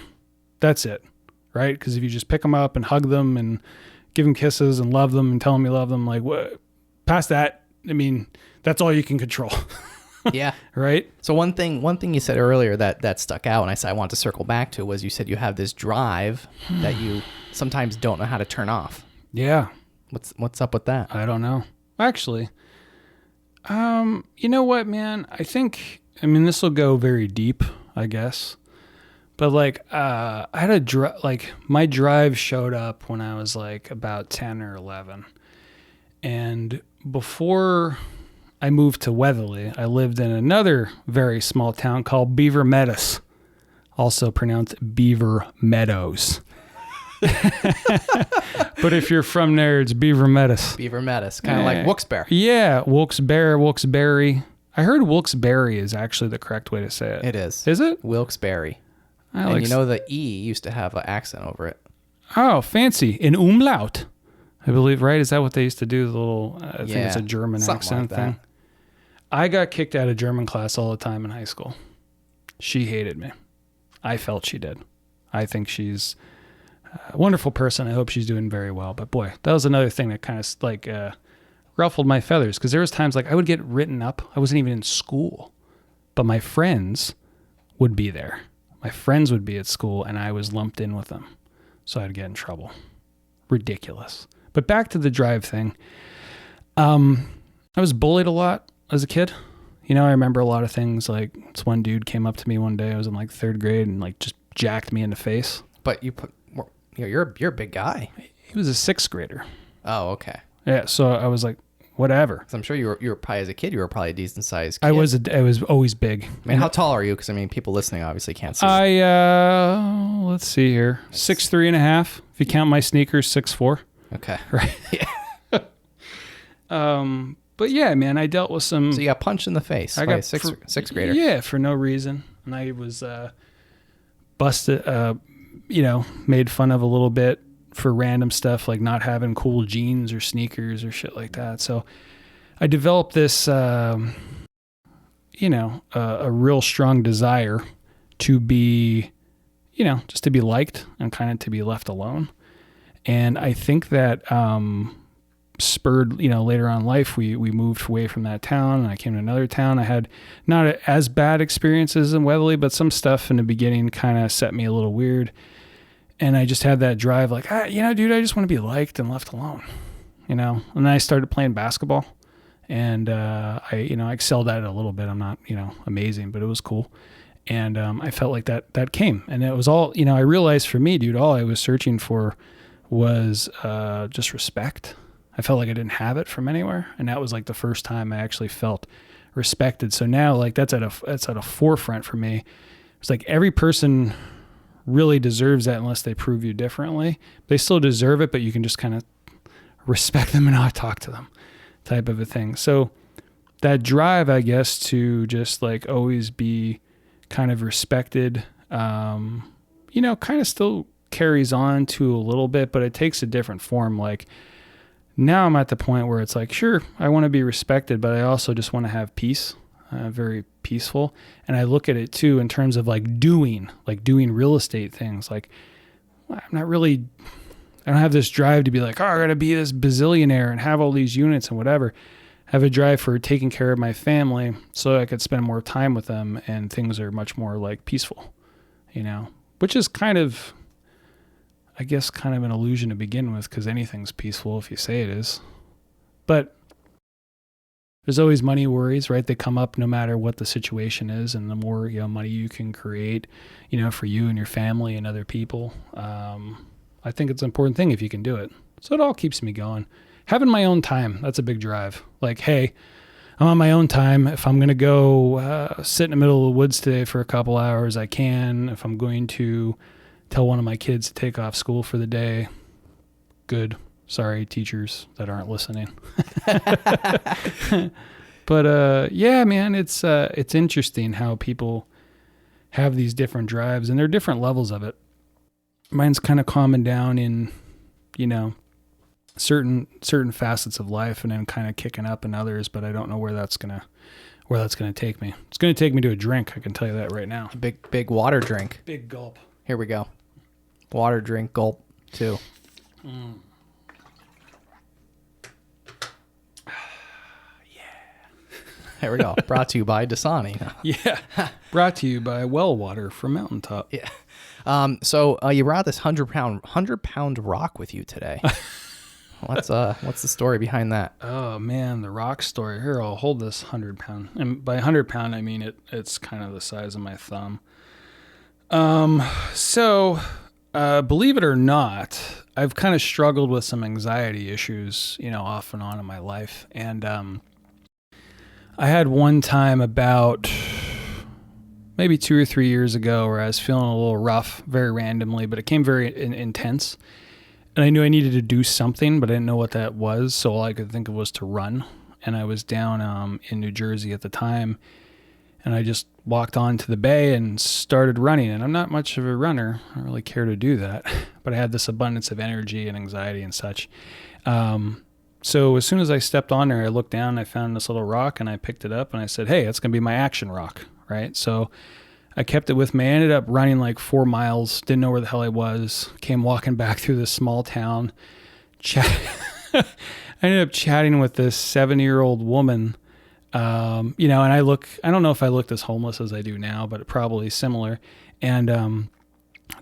That's it, right? Because if you just pick them up and hug them and give them kisses and love them and tell them you love them, like what? Past that, I mean, that's all you can control. Yeah. Right. So one thing you said earlier that stuck out, and I said I want to circle back to, was you said you have this drive that you sometimes don't know how to turn off. Yeah. What's up with that? I don't know. Actually, you know what, man? I mean, this will go very deep, I guess. But like, I had my drive showed up when I was like about 10 or 11. And before I moved to Weatherly, I lived in another very small town called Beaver Meadows, also pronounced Beaver Meadows. But if you're from there, it's Beaver Meadows. Beaver Meadows, kind of like Wilkes-barre. Yeah, Wilkes-barre, Wilkes-barre. I heard Wilkes-barre is actually the correct way to say it. It is. Is it? Wilkes-barre. And the E used to have an accent over it. Oh, fancy. In umlaut, I believe, right? Is that what they used to do? The little, I think it's a German accent like thing. I got kicked out of German class all the time in high school. She hated me. I felt she did. I think she's a wonderful person. I hope she's doing very well. But boy, that was another thing that kind of like ruffled my feathers, because there was times like I would get written up. I wasn't even in school, but my friends would be there. My friends would be at school and I was lumped in with them. So I'd get in trouble. Ridiculous. But back to the drive thing. I was bullied a lot as a kid. I remember a lot of things. Like this one dude came up to me one day. I was in like 3rd grade and like just jacked me in the face. But you're a big guy. He was a 6th grader. Oh, okay. Yeah. So I was like, whatever. So I'm sure you were probably, as a kid, you were probably a decent sized kid. I was always big. I mean, how tall are you? Because people listening obviously can't see. Let's see here. 6'3.5". If you count my sneakers, 6'4". Okay. Right. Yeah. But yeah, man, I dealt with some. So you got punched in the face by a sixth grader. Yeah, for no reason. And I was busted, made fun of a little bit for random stuff like not having cool jeans or sneakers or shit like that. So I developed this, a real strong desire to be, just to be liked and kind of to be left alone. And I think that spurred, later on in life, we moved away from that town and I came to another town. I had not as bad experiences in Weatherly, but some stuff in the beginning kind of set me a little weird. And I just had that drive like, dude, I just want to be liked and left alone, And then I started playing basketball and I excelled at it a little bit. I'm not, amazing, but it was cool. And I felt like that came. And it was all, I realized for me, dude, all I was searching for was just respect. I felt like I didn't have it from anywhere. And that was like the first time I actually felt respected. So now like that's at a forefront for me. It's like every person really deserves that unless they prove you differently. They still deserve it, but you can just kind of respect them and not talk to them type of a thing. So that drive, I guess, to just like always be kind of respected, kind of still carries on to a little bit, but it takes a different form. Like now I'm at the point where it's like, sure, I want to be respected, but I also just want to have peace. Very peaceful. And I look at it too in terms of like doing real estate things. Like I don't have this drive to be like, oh, I got to be this bazillionaire and have all these units and whatever. I have a drive for taking care of my family so I could spend more time with them and things are much more like peaceful, which is kind of an illusion to begin with because anything's peaceful if you say it is. But there's always money worries, right? They come up no matter what the situation is. And the more, money you can create, for you and your family and other people, I think it's an important thing if you can do it. So it all keeps me going. Having my own time, that's a big drive. Like, hey, I'm on my own time. If I'm going to go sit in the middle of the woods today for a couple hours, I can. If I'm going to tell one of my kids to take off school for the day, good. Sorry, teachers that aren't listening. But yeah, man, it's interesting how people have these different drives, and there are different levels of it. Mine's kind of calming down in, certain facets of life, and then kind of kicking up in others. But I don't know where that's gonna take me. It's gonna take me to a drink. I can tell you that right now. A big water drink. Big gulp. Here we go. Water drink, gulp, too. There we go. Brought to you by Dasani. Yeah. Brought to you by Well Water from Mountaintop. Yeah. So you brought this 100-pound rock with you today. What's the story behind that? Oh man, the rock story. Here, I'll hold this 100-pound. And by 100-pound, I mean it's kind of the size of my thumb. So believe it or not, I've kind of struggled with some anxiety issues, off and on in my life. And I had one time about maybe 2 or 3 years ago where I was feeling a little rough, very randomly, but it came very intense. And I knew I needed to do something, but I didn't know what that was. So all I could think of was to run. And I was down in New Jersey at the time. And I just walked onto the bay and started running. And I'm not much of a runner. I don't really care to do that. But I had this abundance of energy and anxiety and such. So as soon as I stepped on there, I looked down, I found this little rock, and I picked it up, and I said, hey, that's going to be my action rock, right? So I kept it with me. I ended up running like 4 miles, didn't know where the hell I was, came walking back through this small town. I ended up chatting with this 70-year-old woman, and I don't know if I looked as homeless as I do now, but probably similar. And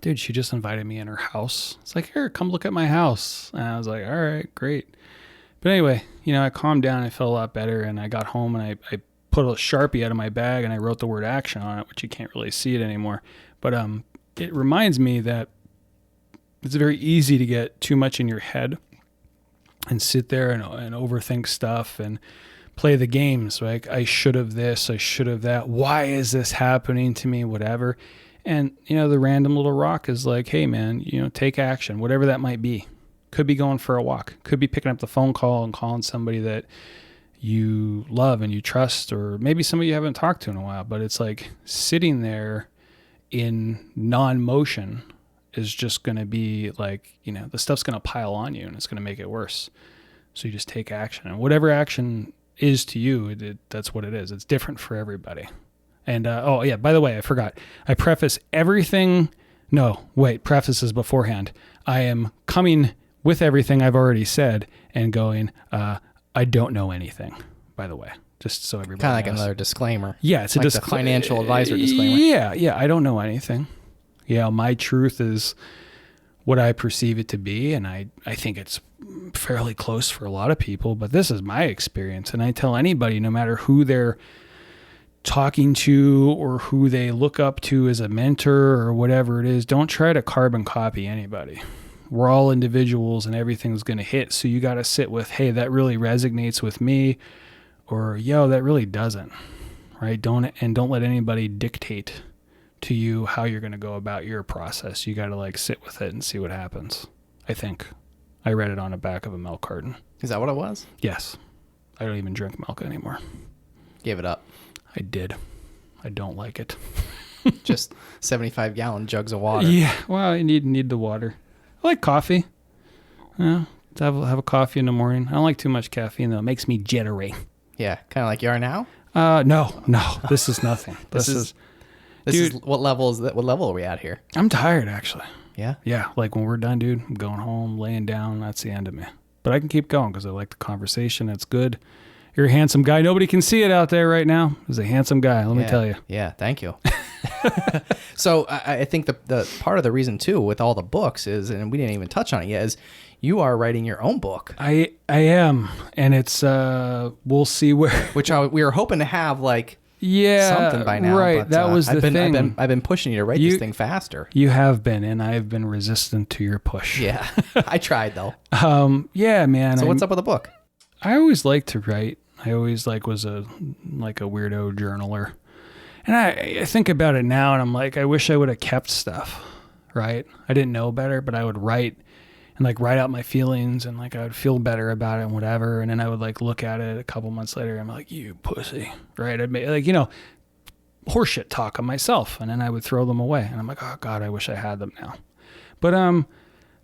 dude, she just invited me in her house. It's like, here, come look at my house. And I was like, all right, great. But anyway, I calmed down. I felt a lot better, and I got home, and I put a Sharpie out of my bag, and I wrote the word action on it, which you can't really see it anymore. But it reminds me that it's very easy to get too much in your head and sit there and overthink stuff and play the games. Like, I should have this, I should have that. Why is this happening to me? Whatever. And, the random little rock is like, hey, man, take action, whatever that might be. Could be going for a walk. Could be picking up the phone call and calling somebody that you love and you trust, or maybe somebody you haven't talked to in a while. But it's like sitting there in non-motion is just going to be like, the stuff's going to pile on you and it's going to make it worse. So you just take action. And whatever action is to you, that's what it is. It's different for everybody. And, by the way, I forgot. I preface everything. No, wait, prefaces beforehand. I am coming with everything I've already said and going, I don't know anything, by the way, just so everybody kind of like knows. another disclaimer. Yeah, it's like a financial advisor disclaimer. Yeah, I don't know anything. Yeah, my truth is what I perceive it to be, and I think it's fairly close for a lot of people, but this is my experience, and I tell anybody, no matter who they're talking to or who they look up to as a mentor or whatever it is, don't try to carbon copy anybody. We're all individuals and everything's going to hit. So you got to sit with, hey, that really resonates with me, or yo, that really doesn't, right? Don't let anybody dictate to you how you're going to go about your process. You got to sit with it and see what happens. I think I read it on the back of a milk carton. Is that what it was? Yes. I don't even drink milk anymore. Gave it up. I did. I don't like it. Just 75-gallon jugs of water. Yeah. Well, I need the water. I like coffee. Yeah, have a coffee in the morning. I don't like too much caffeine, though. It makes me jittery. Yeah, kind of like you are now? No. This is nothing. This is what level are we at here? I'm tired, actually. Yeah? Yeah, like when we're done, dude, I'm going home, laying down. That's the end of me. But I can keep going because I like the conversation. It's good. You're a handsome guy. Nobody can see it out there right now. He's a handsome guy, let me tell you. Yeah, thank you. So I think the part of the reason, too, with all the books is, and we didn't even touch on it yet, is you are writing your own book. I am, and it's, we'll see where. Which we were hoping to have, something by now. Right, but, that was the thing. I've been pushing you to write this thing faster. You have been, and I've been resistant to your push. Yeah, I tried, though. Yeah, man. So what's up with the book? I always liked to write. I always was a weirdo journaler. And I think about it now and I'm like, I wish I would have kept stuff, right? I didn't know better, but I would write and like write out my feelings, and like I would feel better about it and whatever. And then I would like look at it a couple months later and I'm like, you pussy, right? I'd make like, horseshit talk on myself, and then I would throw them away. And I'm like, oh God, I wish I had them now. But,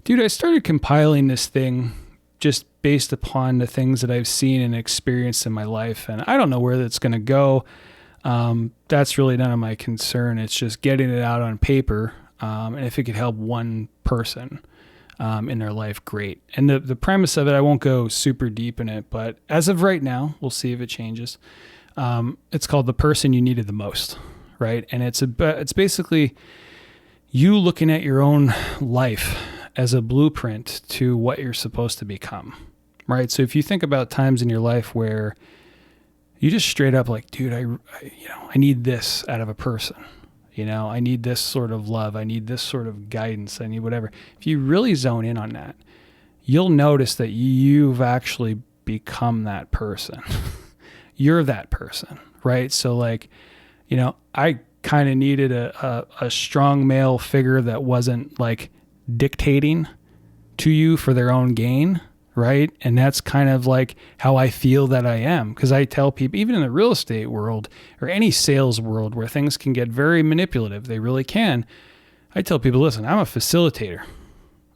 dude, I started compiling this thing just based upon the things that I've seen and experienced in my life. And I don't know where that's going to go. That's really none of my concern. It's just getting it out on paper. And if it could help one person in their life, great. And the premise of it, I won't go super deep in it, but as of right now, we'll see if it changes. It's called The Person You Needed the Most, right? And it's basically you looking at your own life as a blueprint to what you're supposed to become, right? So if you think about times in your life where you just straight up like, dude, I need this out of a person. I need this sort of love. I need this sort of guidance. I need whatever. If you really zone in on that, you'll notice that you've actually become that person. You're that person, right? So like, I kind of needed a strong male figure that wasn't like dictating to you for their own gain, right? And that's kind of like how I feel that I am. Because I tell people, even in the real estate world or any sales world where things can get very manipulative, they really can. I tell people, listen, I'm a facilitator.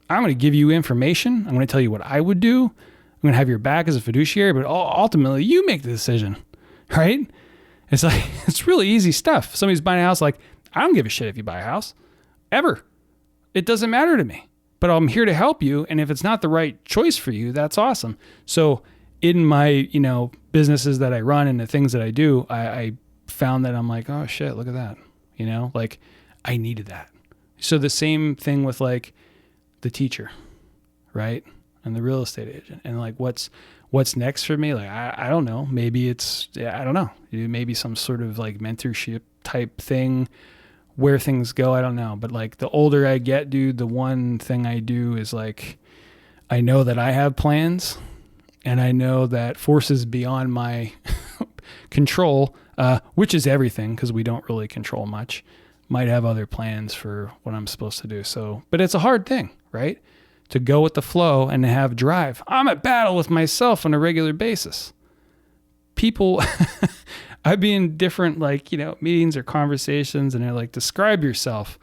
I'm going to give you information. I'm going to tell you what I would do. I'm going to have your back as a fiduciary, but ultimately you make the decision, right? It's like, it's really easy stuff. Somebody's buying a house, like, I don't give a shit if you buy a house, ever. It doesn't matter to me, but I'm here to help you. And if it's not the right choice for you, that's awesome. So in my, businesses that I run and the things that I do, I found that I'm like, oh shit, look at that. Like I needed that. So the same thing with like the teacher, right? And the real estate agent, and like, what's next for me? Like, I don't know. Maybe I don't know. Maybe some sort of like mentorship type thing. Where things go, I don't know. But like the older I get, dude, the one thing I do is like, I know that I have plans, and I know that forces beyond my control, which is everything, because we don't really control much, might have other plans for what I'm supposed to do. So, but it's a hard thing, right? To go with the flow and to have drive. I'm at battle with myself on a regular basis. People, I'd be in different meetings or conversations, and they're like, describe yourself.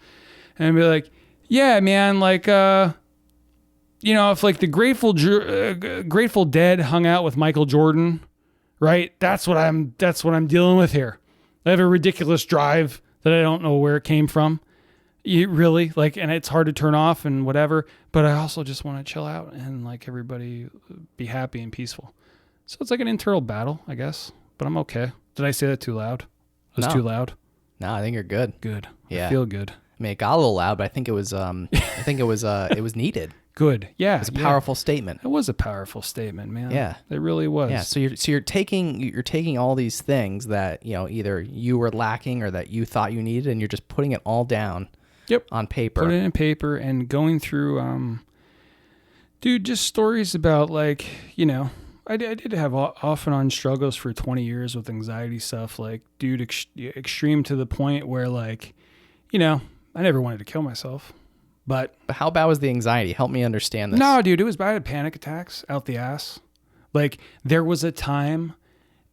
And I'd be like, yeah, man, like, if like the Grateful Dead hung out with Michael Jordan, right? That's what I'm dealing with here. I have a ridiculous drive that I don't know where it came from. Really, like, and it's hard to turn off and whatever, but I also just want to chill out and like everybody be happy and peaceful. So it's like an internal battle, I guess, but I'm okay. Did I say that too loud? It was too loud? No, I think you're good. Good. Yeah. I feel good. I mean, it got a little loud, but I think it was, it was needed. Good. Yeah. It was a powerful statement. It was a powerful statement, man. Yeah. It really was. Yeah. So you're taking all these things that, either you were lacking or that you thought you needed, and you're just putting it all down. Yep. On paper. Put it in paper and going through, dude, just stories about like, I did have off and on struggles for 20 years with anxiety stuff. Like, dude, extreme to the point where like, I never wanted to kill myself, but how bad was the anxiety? Help me understand this. No, dude, it was bad. I had panic attacks out the ass. Like there was a time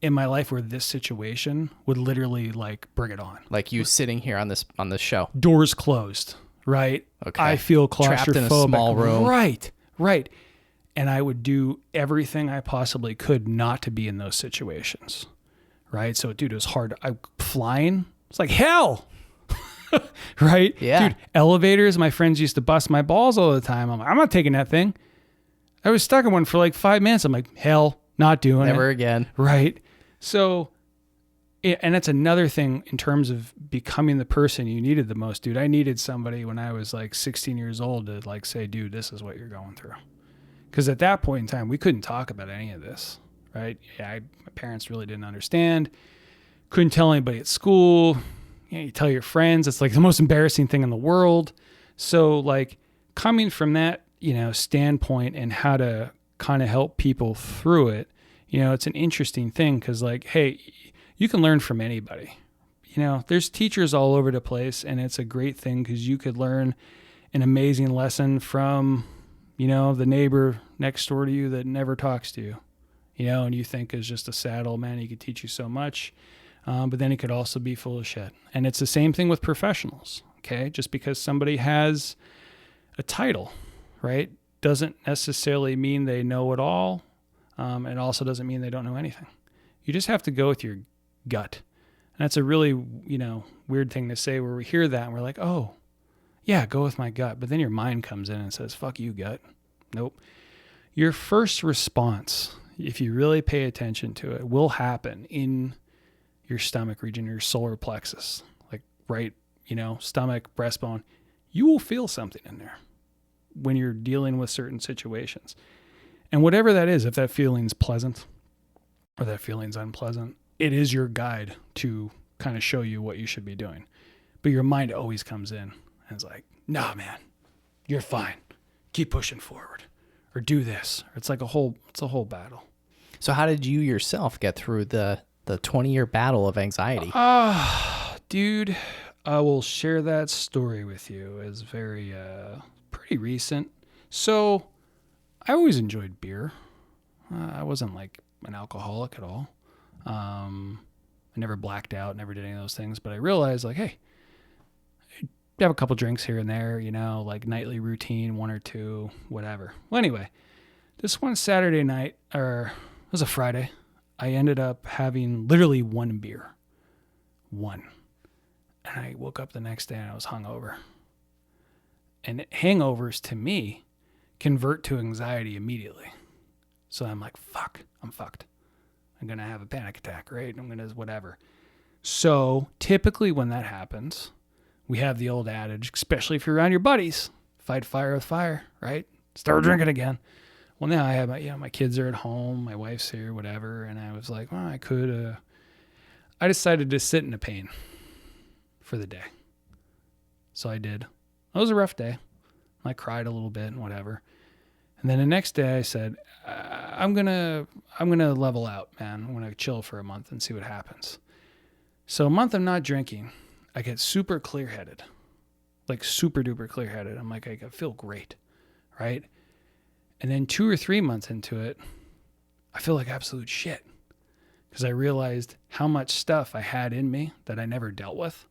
in my life where this situation would literally like bring it on. Like you sitting here on this show. Doors closed, right? Okay. I feel claustrophobic. Trapped in a small room. Right. And I would do everything I possibly could not to be in those situations, right? So, dude, it was hard. Flying, it's like hell, right? Yeah. Dude, elevators, my friends used to bust my balls all the time. I'm like, I'm not taking that thing. I was stuck in one for like 5 minutes. I'm like, hell, not doing it. Never again. Right. So, and that's another thing in terms of becoming the person you needed the most, dude. I needed somebody when I was like 16 years old to like say, dude, this is what you're going through. Because at that point in time, we couldn't talk about any of this, right? Yeah, my parents really didn't understand. Couldn't tell anybody at school. You tell your friends. It's like the most embarrassing thing in the world. So like coming from that, standpoint and how to kind of help people through it, it's an interesting thing because like, hey, you can learn from anybody. There's teachers all over the place, and it's a great thing because you could learn an amazing lesson from the neighbor next door to you that never talks to you, and you think is just a sad old man. He could teach you so much, but then he could also be full of shit. And it's the same thing with professionals, okay? Just because somebody has a title, right, doesn't necessarily mean they know it all. It also doesn't mean they don't know anything. You just have to go with your gut. And that's a really, weird thing to say, where we hear that and we're like, oh, yeah, go with my gut. But then your mind comes in and says, fuck you, gut. Nope. Your first response, if you really pay attention to it, will happen in your stomach region, your solar plexus, like right, stomach, breastbone. You will feel something in there when you're dealing with certain situations. And whatever that is, if that feeling's pleasant or that feeling's unpleasant, it is your guide to kind of show you what you should be doing. But your mind always comes in and it's like, nah, man, you're fine. Keep pushing forward, or do this. Or it's a whole battle. So how did you yourself get through the 20-year battle of anxiety? Dude, I will share that story with you. It's very, pretty recent. So I always enjoyed beer. I wasn't like an alcoholic at all. I never blacked out, never did any of those things, but I realized like, hey, have a couple drinks here and there, like nightly routine, one or two, whatever. Well, anyway, this one Saturday night, or it was a Friday, I ended up having literally one beer. One. And I woke up the next day and I was hungover. And hangovers to me convert to anxiety immediately. So I'm like, fuck, I'm fucked. I'm going to have a panic attack, right? I'm going to whatever. So typically when that happens, we have the old adage, especially if you're around your buddies, fight fire with fire, right? Start drinking again. Well, now I have my kids are at home, my wife's here, whatever. And I was like, well, I decided to sit in the pain for the day. So I did. It was a rough day. I cried a little bit and whatever. And then the next day I said, I'm going to level out, man. I'm going to chill for a month and see what happens. So a month of not drinking, I get super clear-headed, like super duper clear-headed. I'm like, I feel great, right? And then 2 or 3 months into it, I feel like absolute shit because I realized how much stuff I had in me that I never dealt with,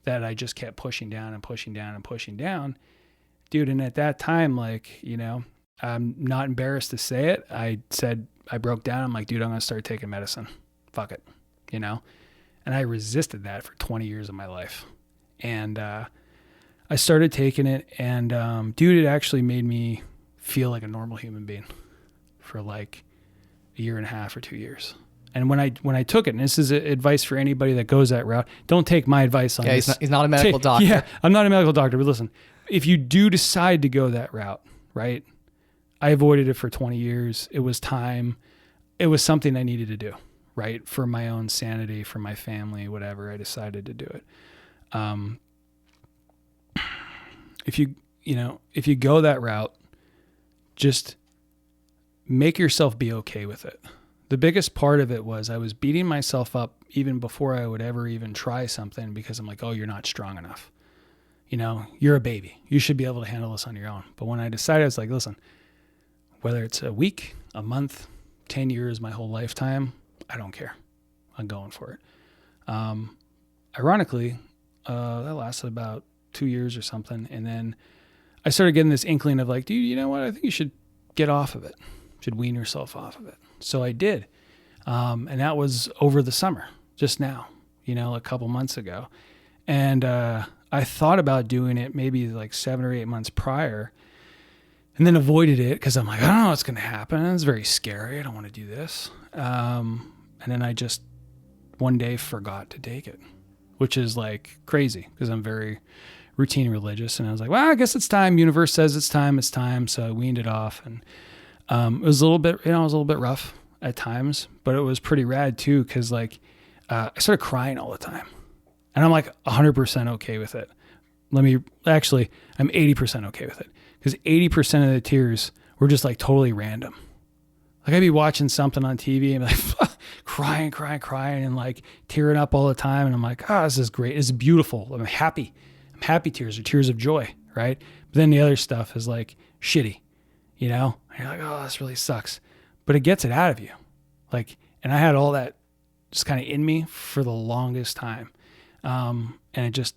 that I just kept pushing down and pushing down and pushing down. Dude, and at that time, like, I'm not embarrassed to say it. I said, I broke down. I'm like, dude, I'm going to start taking medicine. Fuck it, And I resisted that for 20 years of my life. And I started taking it. And, dude, it actually made me feel like a normal human being for like a year and a half or 2 years. And when I took it, and this is advice for anybody that goes that route, don't take my advice on this. He's not a medical doctor. Yeah, I'm not a medical doctor, but listen, if you do decide to go that route, right? I avoided it for 20 years. It was time. It was something I needed to do, right? For my own sanity, for my family, whatever. I decided to do it. If you go that route, just make yourself be okay with it. The biggest part of it was I was beating myself up even before I would ever even try something because I'm like, oh, you're not strong enough. You're a baby. You should be able to handle this on your own. But when I decided, I was like, listen, whether it's a week, a month, 10 years, my whole lifetime, I don't care. I'm going for it. Ironically, that lasted about 2 years or something. And then I started getting this inkling of like, dude, you know what? I think you should get off of it. You should wean yourself off of it. So I did. And that was over the summer, just now, a couple months ago. And I thought about doing it maybe like 7 or 8 months prior and then avoided it because I'm like, I don't know what's going to happen. It's very scary. I don't want to do this. And then I just one day forgot to take it, which is like crazy because I'm very routine religious. And I was like, well, I guess it's time. Universe says it's time. It's time. So I weaned it off. And it was a little bit, it was a little bit rough at times, but it was pretty rad too. Cause like, I started crying all the time and I'm like 100% okay with it. I'm 80% okay with it because 80% of the tears were just like totally random. Like I'd be watching something on TV and be like crying and like tearing up all the time. And I'm like, oh, this is great. This is beautiful. I'm happy. Tears are tears of joy. Right. But then the other stuff is like shitty. you know, and you're like, oh, this really sucks, but it gets it out of you. Like, and I had all that just kind of in me for the longest time. And it just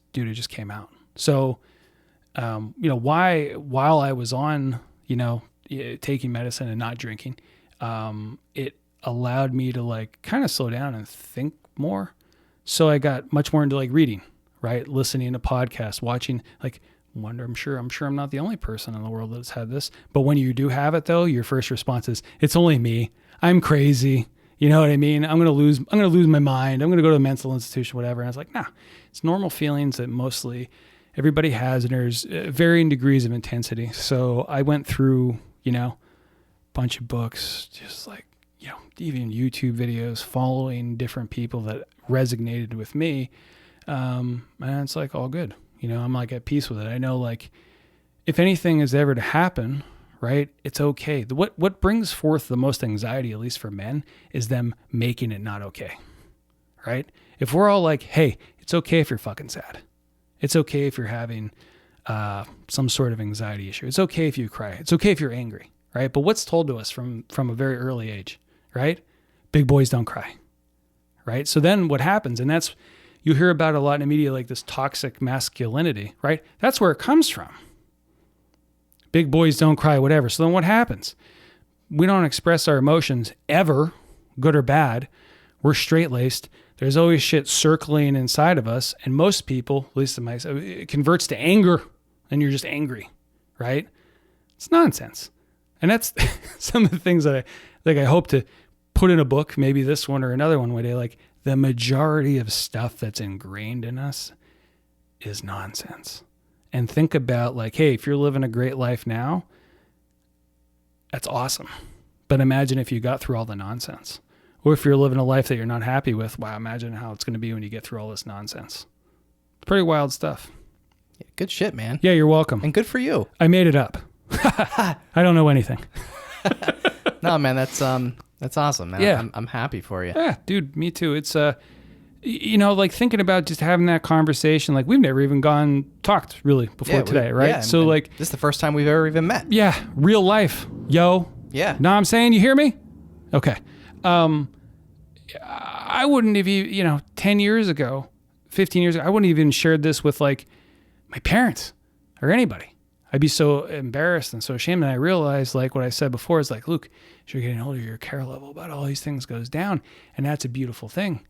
came out. So, you know, while I was on, you know, taking medicine and not drinking, it allowed me to like kind of slow down and think more. So I got much more into like reading, right? Listening to podcasts, watching, like, I'm sure I'm not the only person in the world that's had this, but when you do have it though, your first response is, it's only me. I'm crazy. You know what I mean? I'm going to lose my mind. I'm going to go to a mental institution, whatever. And I was like, nah, it's normal feelings that mostly everybody has, and there's varying degrees of intensity. So I went through, you know, a bunch of books, just like, you know, even YouTube videos, following different people that resonated with me. And it's like all good. You know, I'm like at peace with it. I know, like, if anything is ever to happen, right, it's okay. What brings forth the most anxiety, at least for men, is them making it not okay, right? If we're all like, hey, it's okay if you're fucking sad. It's okay if you're having some sort of anxiety issue. It's okay if you cry. It's okay if you're angry, right? But what's told to us from a very early age, right? Big boys don't cry, right? So then what happens, and that's, you hear about a lot in the media, like this toxic masculinity, right? That's where it comes from. Big boys don't cry, whatever. So then what happens? We don't express our emotions ever, good or bad. We're straight-laced. There's always shit circling inside of us. And most people, at least in my, it converts to anger, and you're just angry, right? It's nonsense. And that's some of the things that I hope to put in a book, maybe this one or another one one day. Like, the majority of stuff that's ingrained in us is nonsense. And think about, like, hey, if you're living a great life now, that's awesome. But imagine if you got through all the nonsense. Or if you're living a life that you're not happy with, wow, imagine how it's going to be when you get through all this nonsense. It's pretty wild stuff. Yeah, good shit, man. Yeah, you're welcome. And good for you. I made it up. I don't know anything. No, man, that's awesome, man. Yeah. I'm happy for you. Yeah, dude, me too. It's you know, like thinking about just having that conversation, like we've never even talked really before today, right? Yeah, so like, this is the first time we've ever even met. Yeah, real life, yo. Yeah. Know what I'm saying? You hear me? Okay. I wouldn't have, you know, 10 years ago, 15 years ago, I wouldn't have even shared this with like my parents or anybody. I'd be so embarrassed and so ashamed. And I realized, like what I said before, is like, Luke, as you're getting older, your care level about all these things goes down. And that's a beautiful thing.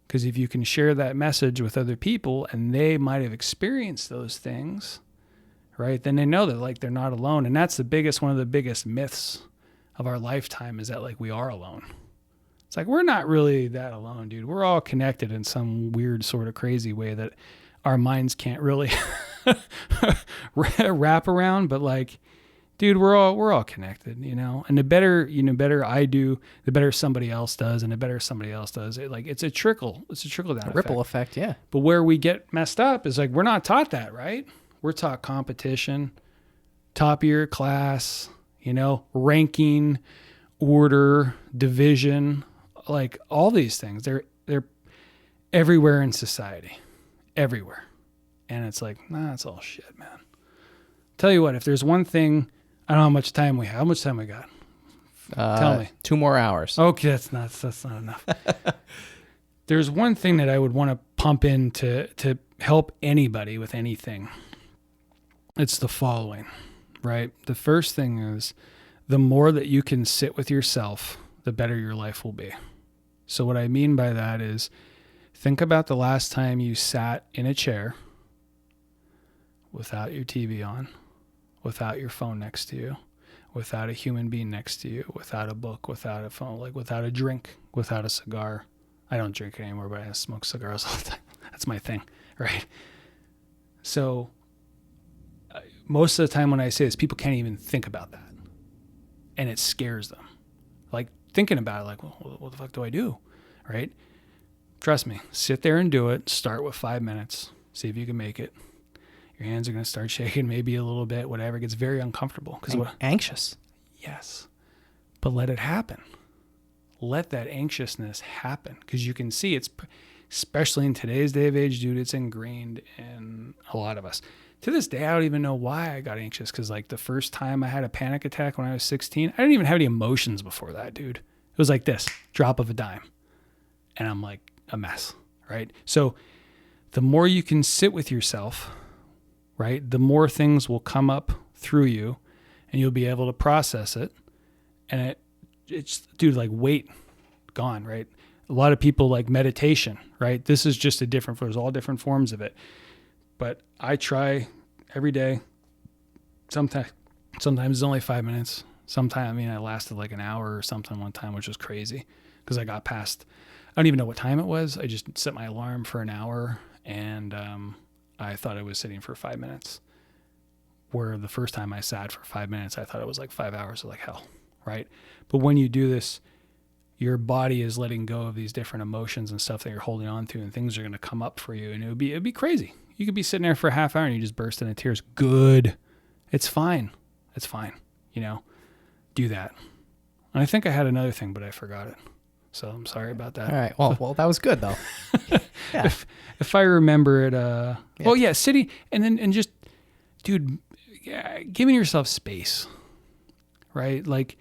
Because if you can share that message with other people and they might have experienced those things, right, then they know that like they're not alone. And that's one of the biggest myths of our lifetime, is that like we are alone. It's like, we're not really that alone, dude. We're all connected in some weird sort of crazy way that our minds can't really wrap around. But like, dude, we're all connected, you know. And the better I do, the better somebody else does, and the better somebody else does. It's a trickle down, Ripple effect, yeah. But where we get messed up is like, we're not taught that, right? We're taught competition, top of your class, you know, ranking, order, division, like all these things. They're everywhere in society, everywhere. And it's like, nah, it's all shit, man. Tell you what, if there's one thing, I don't know how much time we have. How much time we got? Tell me. 2 more hours. Okay, that's not enough. There's one thing that I would want to pump in to help anybody with anything. It's the following, right? The first thing is, the more that you can sit with yourself, the better your life will be. So what I mean by that is, think about the last time you sat in a chair without your TV on, without your phone next to you, without a human being next to you, without a book, without a phone, like without a drink, without a cigar. I don't drink anymore, but I smoke cigars all the time. That's my thing, right? So most of the time when I say this, people can't even think about that. And it scares them. Like thinking about it, like, well, what the fuck do I do? Right? Trust me, sit there and do it. Start with 5 minutes. See if you can make it. Your hands are going to start shaking maybe a little bit, whatever. It gets very uncomfortable. Anxious. Yes. But let it happen. Let that anxiousness happen. Because you can see it's, especially in today's day of age, dude, it's ingrained in a lot of us. to this day, I don't even know why I got anxious. Cause like the first time I had a panic attack when I was 16, I didn't even have any emotions before that, dude. It was like this drop of a dime. And I'm like a mess, right? So the more you can sit with yourself, right, the more things will come up through you and you'll be able to process it. And it's dude, like weight gone, right? A lot of people like meditation, right? This is just there's all different forms of it. But I try every day. Sometimes it's only 5 minutes. Sometimes, I lasted like an hour or something one time, which was crazy because I got past, I don't even know what time it was. I just set my alarm for an hour and I thought I was sitting for 5 minutes. Where the first time I sat for 5 minutes, I thought it was like 5 hours of like hell, right? But when you do this, your body is letting go of these different emotions and stuff that you're holding on to, and things are going to come up for you, and it'd be crazy. You could be sitting there for a half hour and you just burst into tears. Good. It's fine. It's fine. Do that. And I think I had another thing, but I forgot it. So I'm sorry about that. All right. Well, that was good though. Yeah. If I remember it, well, yeah, sitting and just, dude, giving yourself space, right? Like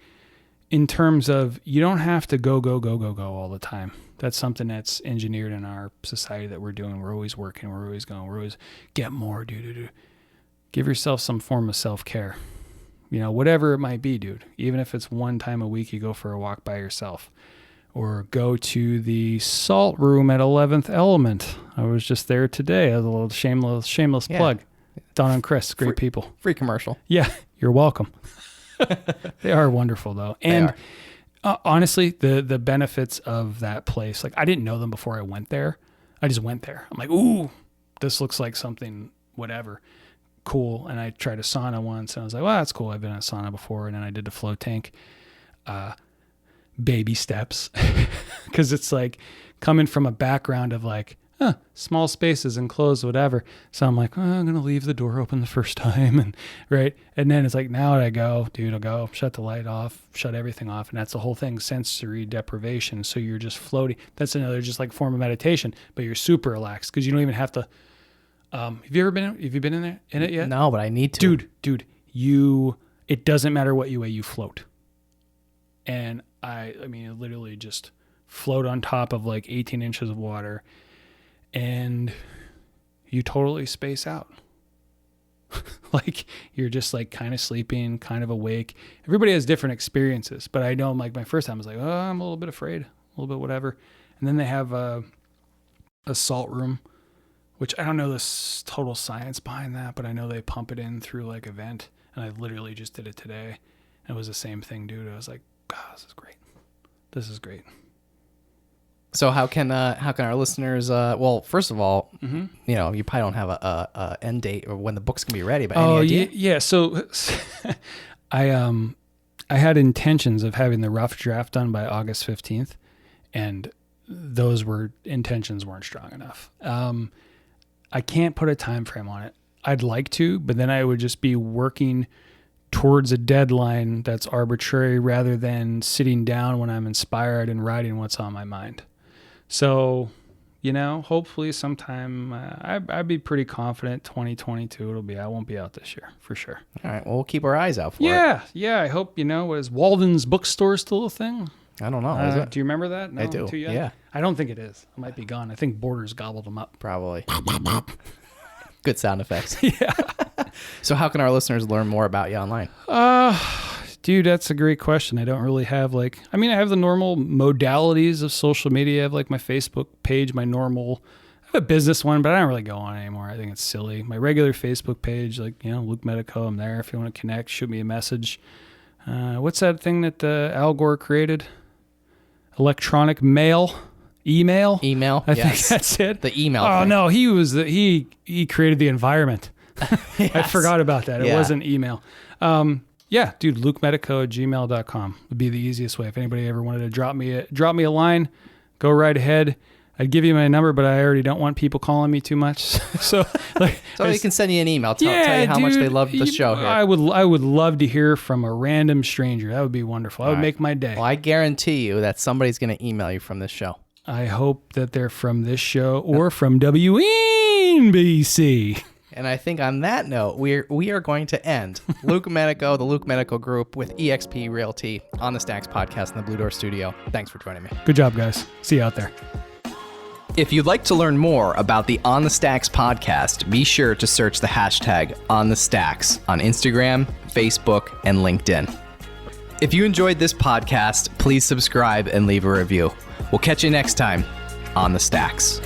in terms of you don't have to go all the time. That's something that's engineered in our society that we're doing. We're always working. We're always going. We're always get more, do. Give yourself some form of self-care. Whatever it might be, dude. Even if it's one time a week you go for a walk by yourself or go to the salt room at 11th Element. I was just there today. A little shameless plug. Don and Chris, great people. Free commercial. Yeah, you're welcome. They are wonderful though. And honestly, the benefits of that place, like I didn't know them before I went there. I just went there. I'm like, ooh, this looks like something, whatever. Cool. And I tried a sauna once and I was like, well, that's cool. I've been in a sauna before. And then I did the flow tank, baby steps. Cause it's like coming from a background of like, small spaces enclosed, whatever. So I'm like, I'm going to leave the door open the first time. And right. And then it's like, now I go, dude, I'll go shut the light off, shut everything off. And that's the whole thing, sensory deprivation. So you're just floating. That's another just like form of meditation, but you're super relaxed because you don't even have to. Have you been in it yet? No, but I need to. Dude, it doesn't matter what way you float. And I literally just float on top of like 18 inches of water and you totally space out. Like you're just like kind of sleeping, kind of awake. Everybody has different experiences, but I know like my first time I was like, I'm a little bit afraid, a little bit whatever. And then they have a salt room, which I don't know the total science behind that, but I know they pump it in through like a vent. And I literally just did it today. And it was the same thing, dude. I was like, God, this is great. This is great. So how can our listeners, well, first of all, you probably don't have a end date or when the book's gonna be ready, but any idea? Yeah. So I had intentions of having the rough draft done by August 15th and those intentions weren't strong enough. I can't put a time frame on it. I'd like to, but then I would just be working towards a deadline that's arbitrary rather than sitting down when I'm inspired and writing what's on my mind. So, hopefully sometime, I'd be pretty confident 2022 I won't be out this year for sure. All right. Well, we'll keep our eyes out for it. Yeah. I hope, is Walden's bookstore still a thing? I don't know. Is it? Do you remember that? No, I do. Too young? Yeah. I don't think it is. It might be gone. I think Borders gobbled them up. Probably. Good sound effects. Yeah. So how can our listeners learn more about you online? Dude, that's a great question. I don't really have I have the normal modalities of social media. I have like my Facebook page, I have a business one, but I don't really go on anymore. I think it's silly. My regular Facebook page, Luke Medico, I'm there. If you want to connect, shoot me a message. What's that thing that Al Gore created? Electronic mail? Email? I think that's it. The email Oh, thing. no, he created the environment. Yes. I forgot about that. It Yeah. wasn't email. Yeah, dude, lukemedico@gmail.com would be the easiest way. If anybody ever wanted to drop me a line, go right ahead. I'd give you my number, but I already don't want people calling me too much. So you can send you an email. Tell you how much they love the show here. I would love to hear from a random stranger. That would be wonderful. That would make my day. Well, I guarantee you that somebody's going to email you from this show. I hope that they're from this show or from WNBC. And I think on that note, we are going to end. Luke Medico, the Luke Medico Group with eXp Realty on the Stacks podcast in the Blue Door Studio. Thanks for joining me. Good job, guys. See you out there. If you'd like to learn more about the On the Stacks podcast, be sure to search the hashtag On the Stacks on Instagram, Facebook, and LinkedIn. If you enjoyed this podcast, please subscribe and leave a review. We'll catch you next time on the Stacks.